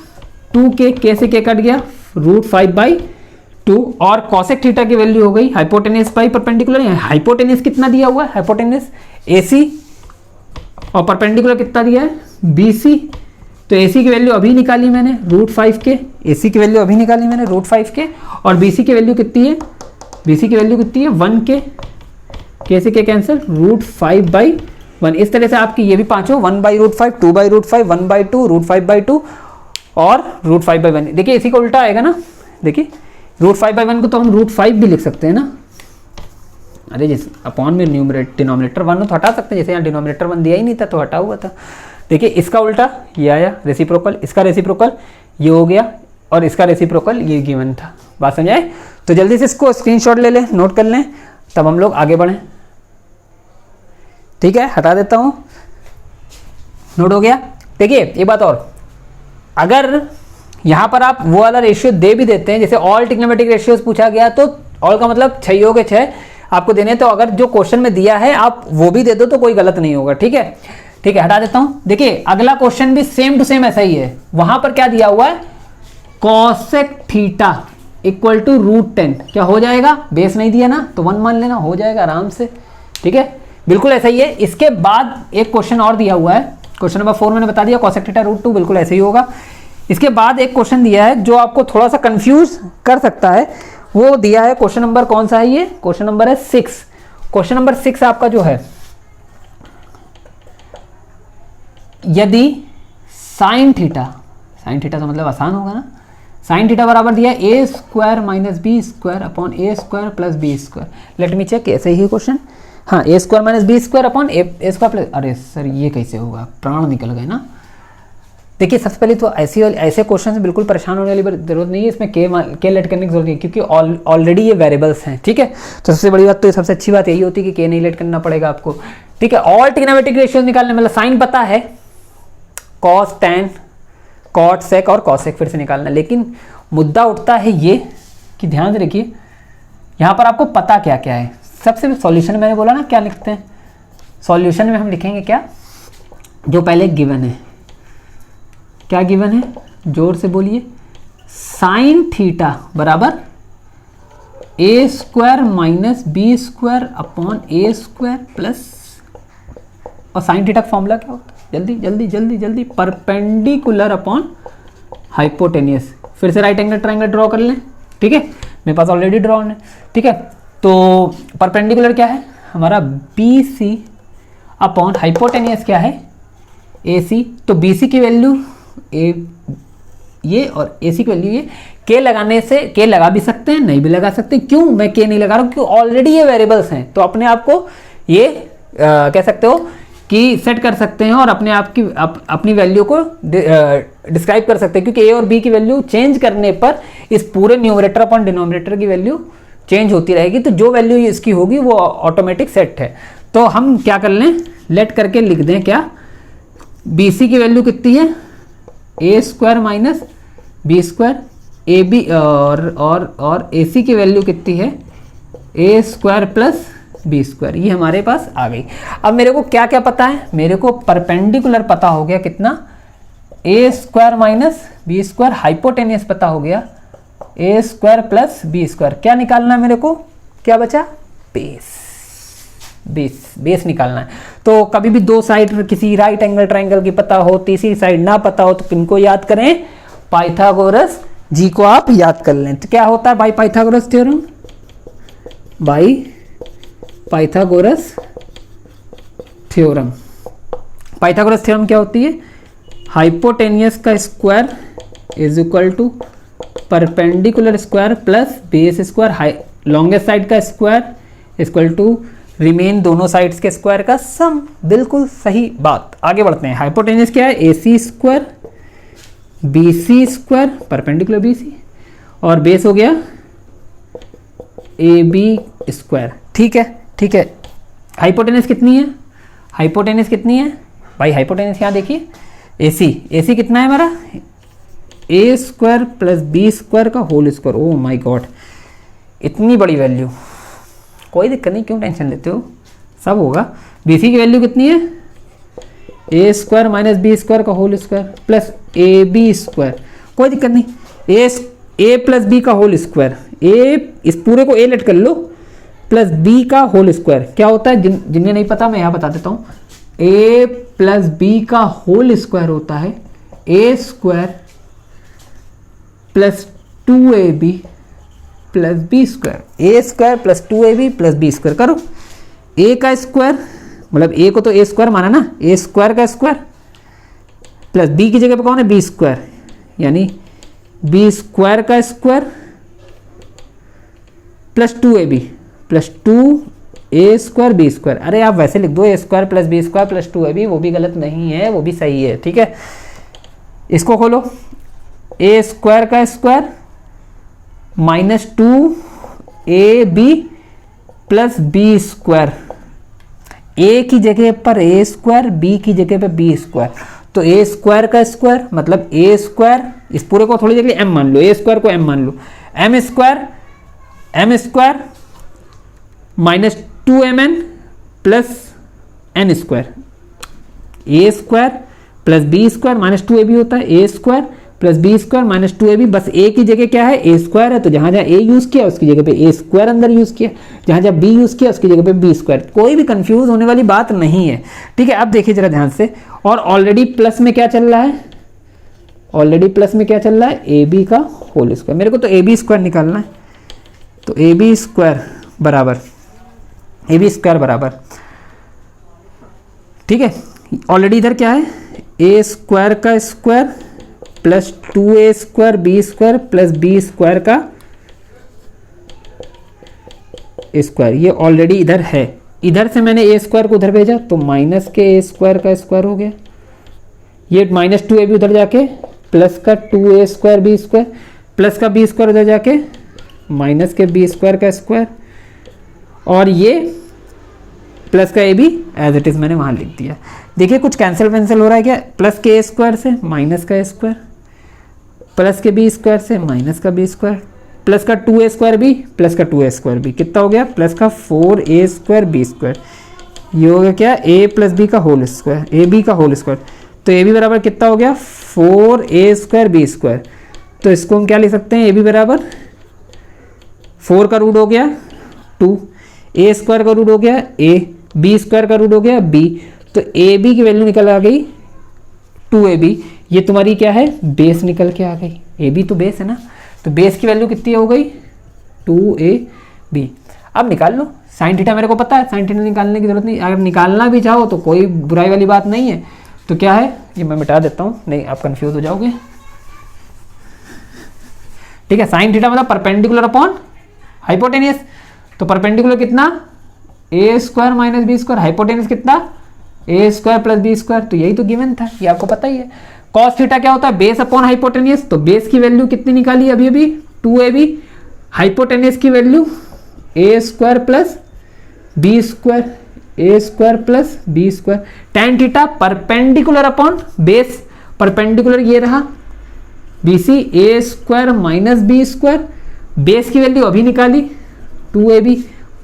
2K, K से K कट गया, √5/2। और कॉसेक थीटा की वैल्यू हो गई हाइपोटेनियस बाई परपेंडिकुलर। हाइपोटेनियस कितना दिया हुआ है, हाइपोटेनियस AC, और परपेंडिकुलर कितना दिया है BC। तो AC की वैल्यू अभी निकाली मैंने √5K, AC की वैल्यू अभी निकाली मैंने √5K, और BC की वैल्यू कितनी है, BC की वैल्यू कितनी है 1K, K से K कैंसिल, √5/1। इस तरह से आपकी ये भी पांचों 1/√5, 2/√5, 1/2, √5/2 और √5/1। देखिए इसी का उल्टा आएगा ना, देखिए √5/1 को तो हम √5 भी लिख सकते हैं ना। अरे जिस अपॉन में डिनोमिनेटर 1 तो हटा सकते हैं, जैसे यहाँ डिनोमिनेटर 1 दिया ही नहीं था तो हटा हुआ था। देखिए इसका उल्टा ये आया रेसिप्रोकल, इसका रेसिप्रोकल ये हो गया, और इसका रेसिप्रोकल ये गिवन था। बात समझाए? तो जल्दी से इसको स्क्रीनशॉट ले लें, नोट कर लें, तब हम लोग आगे बढ़ें, ठीक है। हटा देता हूँ, नोट हो गया। देखिए एक बात और, अगर यहाँ पर आप वो वाला रेशियो दे भी देते हैं, जैसे ऑल ट्रिग्नोमेट्रिक रेशियोज पूछा गया, तो ऑल का मतलब 6 के 6 आपको देने, तो अगर जो क्वेश्चन में दिया है आप वो भी दे दो तो कोई गलत नहीं होगा, ठीक है। ठीक है, हटा देता हूं। देखिए अगला क्वेश्चन भी सेम टू सेम ऐसा ही है। वहां पर क्या दिया हुआ है, कॉसेक थीटा इक्वल टू √10, क्या हो जाएगा, बेस नहीं दिया ना तो 1 मान लेना, हो जाएगा आराम से, ठीक है। बिल्कुल ऐसा ही है। इसके बाद एक क्वेश्चन और दिया हुआ है, क्वेश्चन नंबर 4 मैंने बता दिया, कॉसेक थीटा √2, बिल्कुल ऐसे ही होगा। इसके बाद एक क्वेश्चन दिया है जो आपको थोड़ा सा कंफ्यूज कर सकता है, वो दिया है क्वेश्चन नंबर, कौन सा है ये, क्वेश्चन नंबर है 6। क्वेश्चन नंबर 6 आपका जो है, यदि साइन थीटा तो मतलब आसान होगा ना, साइन थीटा बराबर दिया a² - b² upon a² plus b²। Let me check, ऐसे ही क्वेश्चन, हाँ a² - b² upon a² plus, अरे सर ये कैसे होगा, प्राण निकल गए ना। देखिए सबसे पहले तो ऐसे क्वेश्चन से बिल्कुल परेशान होने वाली जरूरत नहीं है, इसमें के लेट करने की जरूरत नहीं है, क्योंकि ऑलरेडी ये वेरिएबल्स हैं, ठीक है। तो सबसे बड़ी बात, तो सबसे अच्छी बात यही होती है कि के नहीं लेट करना पड़ेगा आपको, ठीक है। ऑल ट्रिग्नोमेट्रिक रेशियोज निकालने मतलब साइन पता है, कॉस, टैन, कॉट, सेक और कॉसेक फिर से निकालना। लेकिन मुद्दा उठता है ये कि ध्यान से देखिए, यहाँ पर आपको पता क्या क्या है। सबसे सॉल्यूशन मैंने बोला ना क्या लिखते हैं, सॉल्यूशन में हम लिखेंगे क्या, जो पहले गिवन है, क्या गिवन है, जोर से बोलिए, साइन थीटा बराबर a² - b² upon a² plus, और साइन थीटा का फॉर्मूला क्या होता है, जल्दी जल्दी जल्दी जल्दी, परपेंडिकुलर अपॉन हाइपोटेनियस। फिर से राइट एंगल ट्रायंगल ड्रॉ कर लें, ठीक है, मेरे पास ऑलरेडी ड्रॉ है, ठीक है। तो परपेंडिकुलर क्या है हमारा बी सी अपॉन हाइपोटेनियस क्या है ए सी। तो बी सी की वैल्यू ए ये और ए सी की वैल्यू ये। के लगाने से के लगा भी सकते हैं नहीं भी लगा सकते, क्यों मैं के नहीं लगा रहा हूँ क्योंकि ऑलरेडी ये वेरिएबल्स हैं, तो अपने आप को ये कह सकते हो कि सेट कर सकते हैं और अपने आप की अपनी वैल्यू को डिस्क्राइब कर सकते हैं, क्योंकि ए और बी की वैल्यू चेंज करने पर इस पूरे न्यूमरेटर अपॉन डिनोमिनेटर की वैल्यू चेंज होती रहेगी, तो जो वैल्यू इसकी होगी वो ऑटोमेटिक सेट है। तो हम क्या कर लें, लेट करके लिख दें क्या, बी सी की वैल्यू कितनी है A square minus B square, A B और ए सी की वैल्यू कितनी है A square plus B square. ये हमारे पास आ गई। अब मेरे को क्या क्या पता है, मेरे को परपेंडिकुलर पता हो गया कितना A square minus B square, hypotenuse पता हो गया A square plus B square. क्या निकालना है मेरे को, क्या बचा, बेस। बेस निकालना है। तो कभी भी दो साइड किसी राइट एंगल ट्राइंगल की पता हो, तीसरी साइड ना पता हो, तो किनको याद करें, पाइथागोरस जी को आप याद कर लें। तो क्या होता है भाई Pythagoras theorem, by Pythagoras theorem. Pythagoras theorem क्या होती है, हाइपोटेनियस का square is equal to perpendicular square plus base square, longest side का स्क्वायर इक्वल टू रिमेन दोनों साइड्स के स्क्वायर का सम। बिल्कुल सही बात। आगे बढ़ते हैं। हाइपोटेनियस क्या है, A C square B C square perpendicular B C, और बेस हो गया ए बी स्क्वायर। ठीक है ठीक है। हाइपोटेनियस कितनी है, हाइपोटेनियस कितनी है भाई, हाइपोटेनियस यहाँ देखिए ए सी कितना है हमारा, A square plus B square का whole square. Oh my god, इतनी बड़ी वैल्यू, कोई दिक्कत नहीं, क्यों टेंशन लेते हो, सब होगा। बी सी की वैल्यू कितनी है, A square minus B square का whole square plus A B square, कोई दिक्कत नहीं, ए प्लस बी का होल स्क्वायर, ए इस पूरे को ए लेट कर लो प्लस बी का होल स्क्वायर। क्या होता है, जिन्हें नहीं पता मैं यहाँ बता देता हूँ, ए प्लस बी का होल स्क्वायर होता है A square plus 2ab plus B square. A square plus 2ab plus B square करो, ए का स्क्वायर मतलब ए को तो ए स्क्वायर माना ना, ए स्क्वायर का स्क्वायर प्लस बी की जगह पे कौन है बी स्क्वायर, यानी बी स्क्वायर का square plus 2ab plus 2a square B square. अरे आप वैसे लिख दो A square plus B square plus 2ab, वो भी गलत नहीं है, वो भी सही है। ठीक है, इसको खोलो, ए स्क्वायर का square minus 2ab plus B square, A की जगह पर ए स्क्वायर, बी की जगह पर बी स्क्वायर, तो ए स्क्वायर का स्क्वायर मतलब ए स्क्वायर, इस पूरे को थोड़ी जगह एम मान लो, ए स्क्वायर को एम मान लो, M square minus 2mn plus N square, A square plus B square minus 2ab होता है, A square plus B square minus 2ab, बस ए की जगह क्या है ए स्क्वायर है, तो जहां जहां ए यूज किया उसकी जगह पे ए स्क्वायर अंदर यूज किया, जहां जहां बी यूज किया उसकी जगह पे बी स्क्वायर। कोई भी कंफ्यूज होने वाली बात नहीं है। ठीक है, अब देखिए जरा ध्यान से, और ऑलरेडी प्लस में क्या चल रहा है, ऑलरेडी प्लस में क्या चल रहा है ए बी का होल स्क्वायर, मेरे को तो ए बी स्क्वायर निकालना है, तो ए बी स्क्वायर बराबर ए बी स्क्वायर बराबर, ठीक है, ऑलरेडी इधर क्या है ए स्क्वायर का square plus 2a square B square plus B square का स्क्वायर, ये ऑलरेडी इधर है, इधर से मैंने ए स्क्वायर को उधर भेजा तो माइनस के ए स्क्वायर का स्क्वायर हो गया, ये माइनस 2ab उधर जाके प्लस का 2a square B square plus का बी स्क्वायर उधर जाके माइनस के बी स्क्वायर का स्क्वायर, और ये प्लस का A B as it is मैंने वहां लिख दिया। देखिए कुछ कैंसिल हो रहा है क्या, प्लस के ए स्क्वायर से माइनस का ए स्क्वायर प्लस के बी स्क्वायर से माइनस का बी स्क्वायर प्लस का 2a स्क्वायर बी प्लस का 2a स्क्वायर बी, कितना हो गया प्लस का 4a स्क्वायर बी स्क्वायर, ये हो गया क्या a प्लस बी का होल स्क्वायर, ए बी का होल स्क्वायर, तो ए बी बराबर कितना हो गया 4a स्क्वायर बी स्क्वायर। तो इसको हम क्या लिख सकते हैं, ए बी बराबर 4 का रूट हो गया 2, ए स्क्वायर का रूट हो गया a, बी स्क्वायर का रूट हो गया b, तो ए बी की वैल्यू निकल आ गई 2ab, ये तुम्हारी क्या है बेस निकल के आ गई, ए बी तो बेस है ना, तो बेस की वैल्यू कितनी हो गई 2ab। अब निकाल लो। साइन थीटा मेरे को पता है, साइन थीटा निकालने की जरूरत नहीं, अगर निकालना भी चाहो तो कोई बुराई वाली बात नहीं है। तो क्या है, ये मैं मिटा देता हूँ, नहीं आप कंफ्यूज हो जाओगे। ठीक है, साइन थीटा मतलब परपेंडिकुलर अपॉन हाइपोटेनियस। तो परपेंडिकुलर कितना, A square minus B square, hypotenuse कितना, A square plus B square. तो यही तो गिवन था, ये आपको पता ही है। कॉस थीटा क्या होता है, बेस अपॉन हाइपोटेनियस। तो बेस की वैल्यू कितनी निकाली अभी अभी, 2ab। हाइपोटेनियस की value A square plus B square, A square plus B square. tan theta perpendicular upon base, perpendicular ये रहा BC, A square minus B square. Base की वैल्यू अभी निकाली 2ab।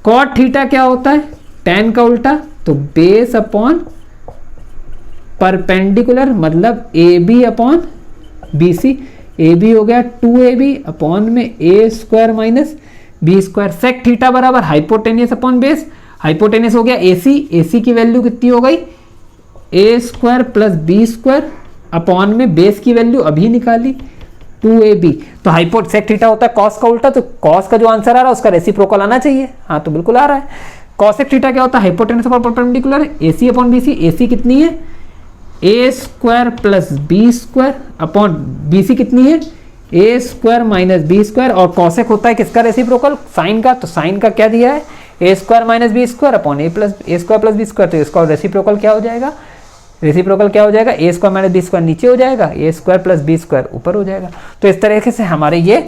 कॉट थीटा क्या होता है, tan का उल्टा, तो बेस अपॉन परपेंडिकुलर मतलब AB अपॉन BC। AB हो गया 2ab अपॉन में A square minus B square. Sec theta बराबर हाइपोटेनियस अपॉन बेस, हाइपोटेनियस हो गया AC, AC की वैल्यू कितनी हो गई, A square plus B square upon में बेस की वैल्यू अभी निकाली 2ab। तो हाइपो सेक थीटा होता है कॉस का उल्टा, तो कॉस का जो आंसर आ रहा है उसका रेसिप्रोकल आना चाहिए। हाँ तो बिल्कुल आ रहा है। कॉसेक थीटा क्या होता है, hypotenuse upon perpendicular, AC upon BC। AC कितनी है, A square plus B square upon BC कितनी है, A square minus B square. और कॉसेक होता है किसका रेसिप्रोकल, साइन का। तो साइन का क्या दिया है, A square minus B square upon A square plus B square. तो इसका रेसिप्रोकल क्या हो जाएगा, रेसिप्रोकल क्या हो जाएगा, ए स्क्वायर माइनस बी स्क्वायर नीचे हो जाएगा, ए स्क्वायर प्लस बी स्क्वायर ऊपर हो जाएगा। तो इस तरीके से हमारे ये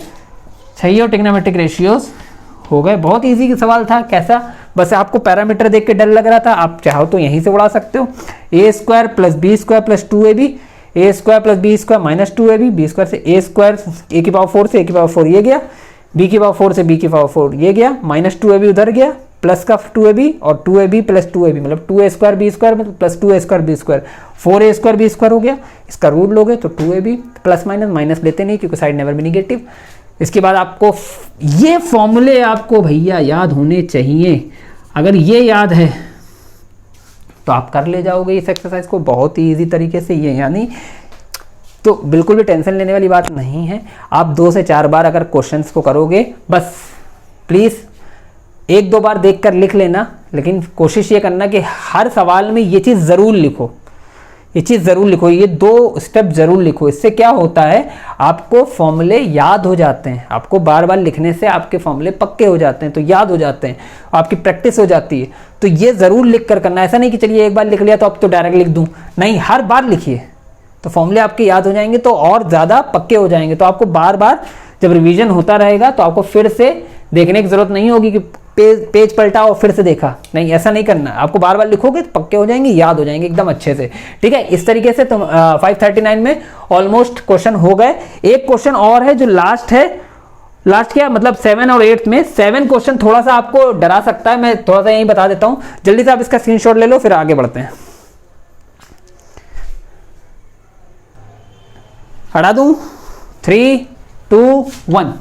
चाहिए ट्रिग्नोमेट्रिक रेशियोज हो गए। बहुत इजी सवाल था, कैसा, बस आपको पैरामीटर देख के डर लग रहा था, आप चाहो तो यहीं से उड़ा सकते हो। A square plus B square plus 2ab, A square plus B square minus 2ab, B square से ए स्क्वायर ए की पावर 4 से ए की पावर 4 ये गया, बी की पावर 4 से बी की पावर 4 ये गया, माइनस 2ab उधर गया, प्लस का 2ab और 2ab प्लस 2ab मतलब 2a square B square plus 2a square B square, 4a square B square हो गया। इसका रूट लोगे तो 2ab प्लस माइनस लेते नहीं क्योंकि साइड नेवर भी निगेटिव। इसके बाद आपको ये फॉर्मूले आपको भैया याद होने चाहिए। अगर ये याद है तो आप कर ले जाओगे इस एक्सरसाइज को बहुत ही ईजी तरीके से। ये यानी तो बिल्कुल भी टेंशन लेने वाली बात नहीं है। आप 2 से 4 बार अगर क्वेश्चंस को करोगे, बस प्लीज़ 1-2 बार देखकर लिख लेना, लेकिन कोशिश ये करना कि हर सवाल में ये चीज़ ज़रूर लिखो, ये चीज़ ज़रूर लिखो, ये 2 स्टेप ज़रूर लिखो। इससे क्या होता है, आपको फॉर्मूले याद हो जाते हैं। आपको बार बार लिखने से आपके फॉर्मूले पक्के हो जाते हैं, तो याद हो जाते हैं, आपकी प्रैक्टिस हो जाती है। तो ये ज़रूर लिख कर करना, ऐसा नहीं कि चलिए एक बार लिख लिया तो अब तो डायरेक्ट लिख दूँ, नहीं, हर बार लिखिए तो फॉर्मूले आपके याद हो जाएंगे, तो और ज़्यादा पक्के हो जाएंगे। तो आपको बार बार जब रिवीजन होता रहेगा तो आपको फिर से देखने की ज़रूरत नहीं होगी कि पेज पलटा और फिर से देखा, नहीं, ऐसा नहीं करना। आपको बार बार लिखोगे तो पक्के हो जाएंगे, याद हो जाएंगे एकदम अच्छे से। ठीक है, इस तरीके से तुम 539 में ऑलमोस्ट क्वेश्चन हो गए। एक क्वेश्चन और है जो लास्ट है, लास्ट क्या मतलब 7 और 8 में 7 क्वेश्चन थोड़ा सा आपको डरा सकता है, मैं थोड़ा सा यही बता देता हूं, जल्दी से आप इसका स्क्रीनशॉट ले लो फिर आगे बढ़ते हैं। हटा दूं, 3, 2, 1।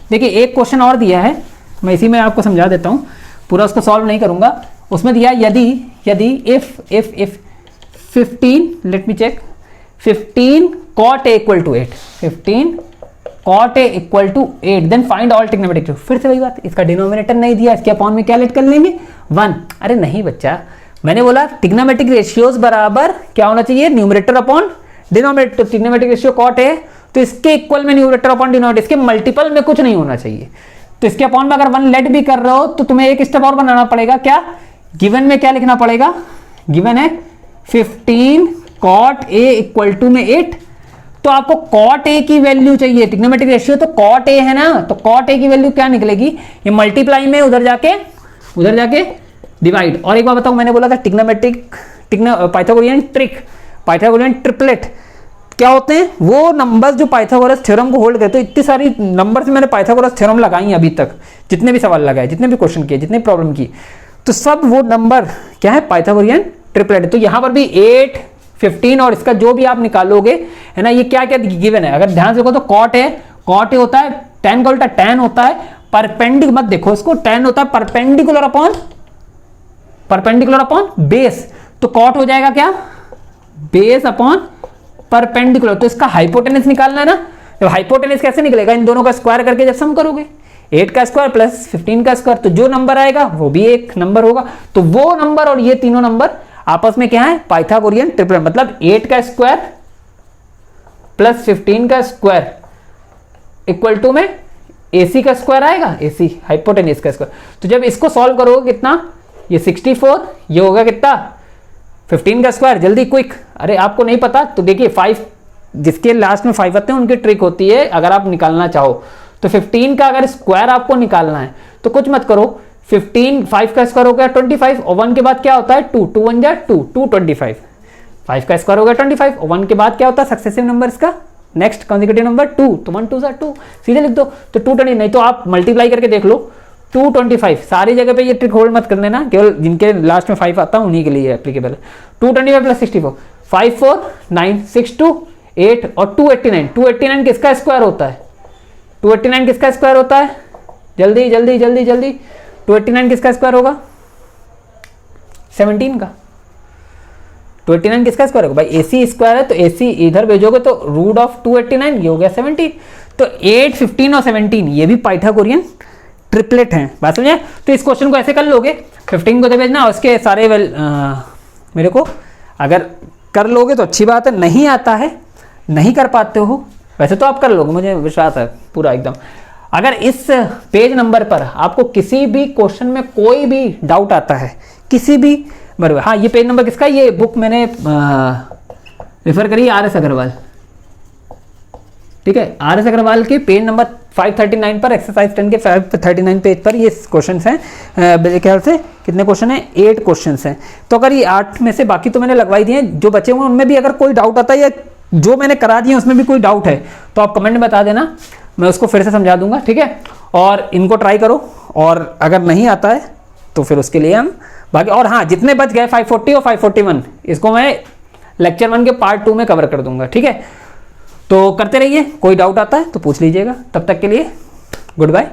देखिए एक क्वेश्चन और दिया है, मैं इसी में आपको समझा देता हूँ, पूरा उसको सॉल्व नहीं करूँगा। उसमें दिया यदि if 15, let me check, 15 cot a equal to 8, 15 cot a equal to 8, then find all trigonometric. फिर से वही बात, इसका डिनोमिनेटर नहीं दिया, इसके अपॉन में क्या लेट कर लेंगे 1। अरे नहीं बच्चा, मैंने बोला ट्रिग्नोमेट्रिक रेशियोज बराबर क्या होना चाहिए, numerator upon denominator. Trigonometric ratio cot a तो इसके इक्वल में न्यूमरेटर अपॉन डिनोमिनेटर, इसके मल्टीपल में कुछ नहीं होना चाहिए। तो इसके अपॉन में अगर 1 लेट भी कर रहे हो तो तुम्हें एक स्टेप और बनाना पड़ेगा। क्या, गिवन में क्या लिखना पड़ेगा, गिवन है 15 cot a इक्वल टू में 8, तो आपको cot a की वैल्यू चाहिए। ट्रिग्नोमेट्रिक रेशियो तो cot a है ना, तो cot a की वैल्यू क्या निकलेगी, ये मल्टीप्लाई में उधर जाके डिवाइड। और एक बार बताऊं, मैंने बोला था पाइथागोरियन पाइथागोरियन ट्रिपलेट क्या होते हैं, वो नंबर्स जो पाइथागोरस थ्योरम को होल्ड करते हैं। इतनी सारी नंबर्स मैंने पाइथागोरस थ्योरम लगाई अभी तक, जितने भी सवाल लगाए, जितने भी क्वेश्चन किए, जितने प्रॉब्लम की, तो सब वो नंबर क्या है, पाइथागोरियन ट्रिपलेट। तो यहाँ पर भी 8, 15 और इसका जो भी आप निकालोगे है ना, ये क्या क्या गिवन है, अगर ध्यान से देखो तो cot a होता है, tan का उल्टा tan होता है, परपेंडिकुलर मत देखो इसको, tan होता है परपेंडिकुलर अपॉन बेस। तो cot हो जाएगा क्या, बेस अपॉन परपेंडिकुलर। तो इसका हाइपोटेनस निकालना है ना, तो हाइपोटेनस कैसे निकलेगा, इन दोनों का स्क्वायर करके जब सम करोगे, 8 का स्क्वायर प्लस 15 का स्क्वायर, तो जो नंबर आएगा वो भी एक नंबर होगा। तो वो नंबर और ये तीनों नंबर आपस में क्या है, पाइथागोरियन ट्रिपलेट, मतलब 8 का स्क्वायर प्लस 15 का स्क्वायर इक्वल टू में AC का स्क्वायर आएगा, AC हाइपोटेन्यूज का स्क्वायर। तो जब इसको सॉल्व करोगे कितना, ये 64, ये होगा कितना 15 का स्क्वायर। जल्दी क्विक, अरे आपको नहीं पता तो देखिए 5, जिसके लास्ट में 5 आते हैं उनकी ट्रिक होती है, अगर आप निकालना चाहो तो 15 का अगर स्क्वायर आपको निकालना है तो कुछ मत करो, 15 5 का स्क्वायर हो गया 25 और 1 के बाद क्या होता है 2, 2 1 जा 2, 225, 5 का स्क्वायर हो गया 25 और 1 के बाद क्या होता है सक्सेसिव नंबर्स का नेक्स्ट कॉन्जिक्यूटिव नंबर 2, तो 1 2 2 सीधे लिख दो। तो 220, नहीं तो आप मल्टीप्लाई करके देख लो 225, सारी जगह पे ये ट्रिक होल्ड मत कर देना, केवल जिनके लास्ट में 5 आता है उन्हीं के लिए एप्लीकेबल है। 225 प्लस 64, 5 4 9 6 2 8 और 289, 289 किसका स्क्वायर होता है, 289 किसका स्क्वायर होता है, जल्दी जल्दी जल्दी जल्दी, 289 किसका स्क्वायर होगा 17 का। 289 किसका स्क्वायर होगा भाई, AC स्क्वायर है तो AC इधर भेजोगे तो रूट ऑफ 289, ये हो गया 17। तो 8 15 और 17 ये भी पाइथागोरियन ट्रिपलेट हैं, बात समझे। तो इस क्वेश्चन को ऐसे कर लोगे, 15 को तो भेजना और उसके सारे मेरे को अगर कर लोगे तो अच्छी बात है, नहीं आता है नहीं कर पाते हो वैसे तो आप कर लोगे, मुझे विश्वास है पूरा एकदम। अगर इस पेज नंबर पर आपको किसी भी क्वेश्चन में कोई भी डाउट आता है, किसी भी बराबर, हाँ ये पेज नंबर किसका, ये बुक मैंने रेफर करी RS अग्रवाल, ठीक है, RS अग्रवाल के पेज नंबर 539 पर एक्सरसाइज 10 के 539 पेज पर ये क्वेश्चंस हैं, मेरे ख्याल से कितने क्वेश्चन हैं 8 क्वेश्चंस हैं। तो अगर ये 8 में से बाकी तो मैंने लगवाई दिए हैं, जो बचे हुए उनमें भी अगर कोई डाउट आता है या जो मैंने करा दिए उसमें भी कोई डाउट है तो आप कमेंट में बता देना, मैं उसको फिर से समझा दूंगा, ठीक है। और इनको ट्राई करो और अगर नहीं आता है तो फिर उसके लिए हम बाकी, और हाँ जितने बच गए 540 और 541 इसको मैं लेक्चर 1 के पार्ट 2 में कवर कर दूंगा, ठीक है। तो करते रहिए, कोई डाउट आता है तो पूछ लीजिएगा, तब तक के लिए गुड बाय।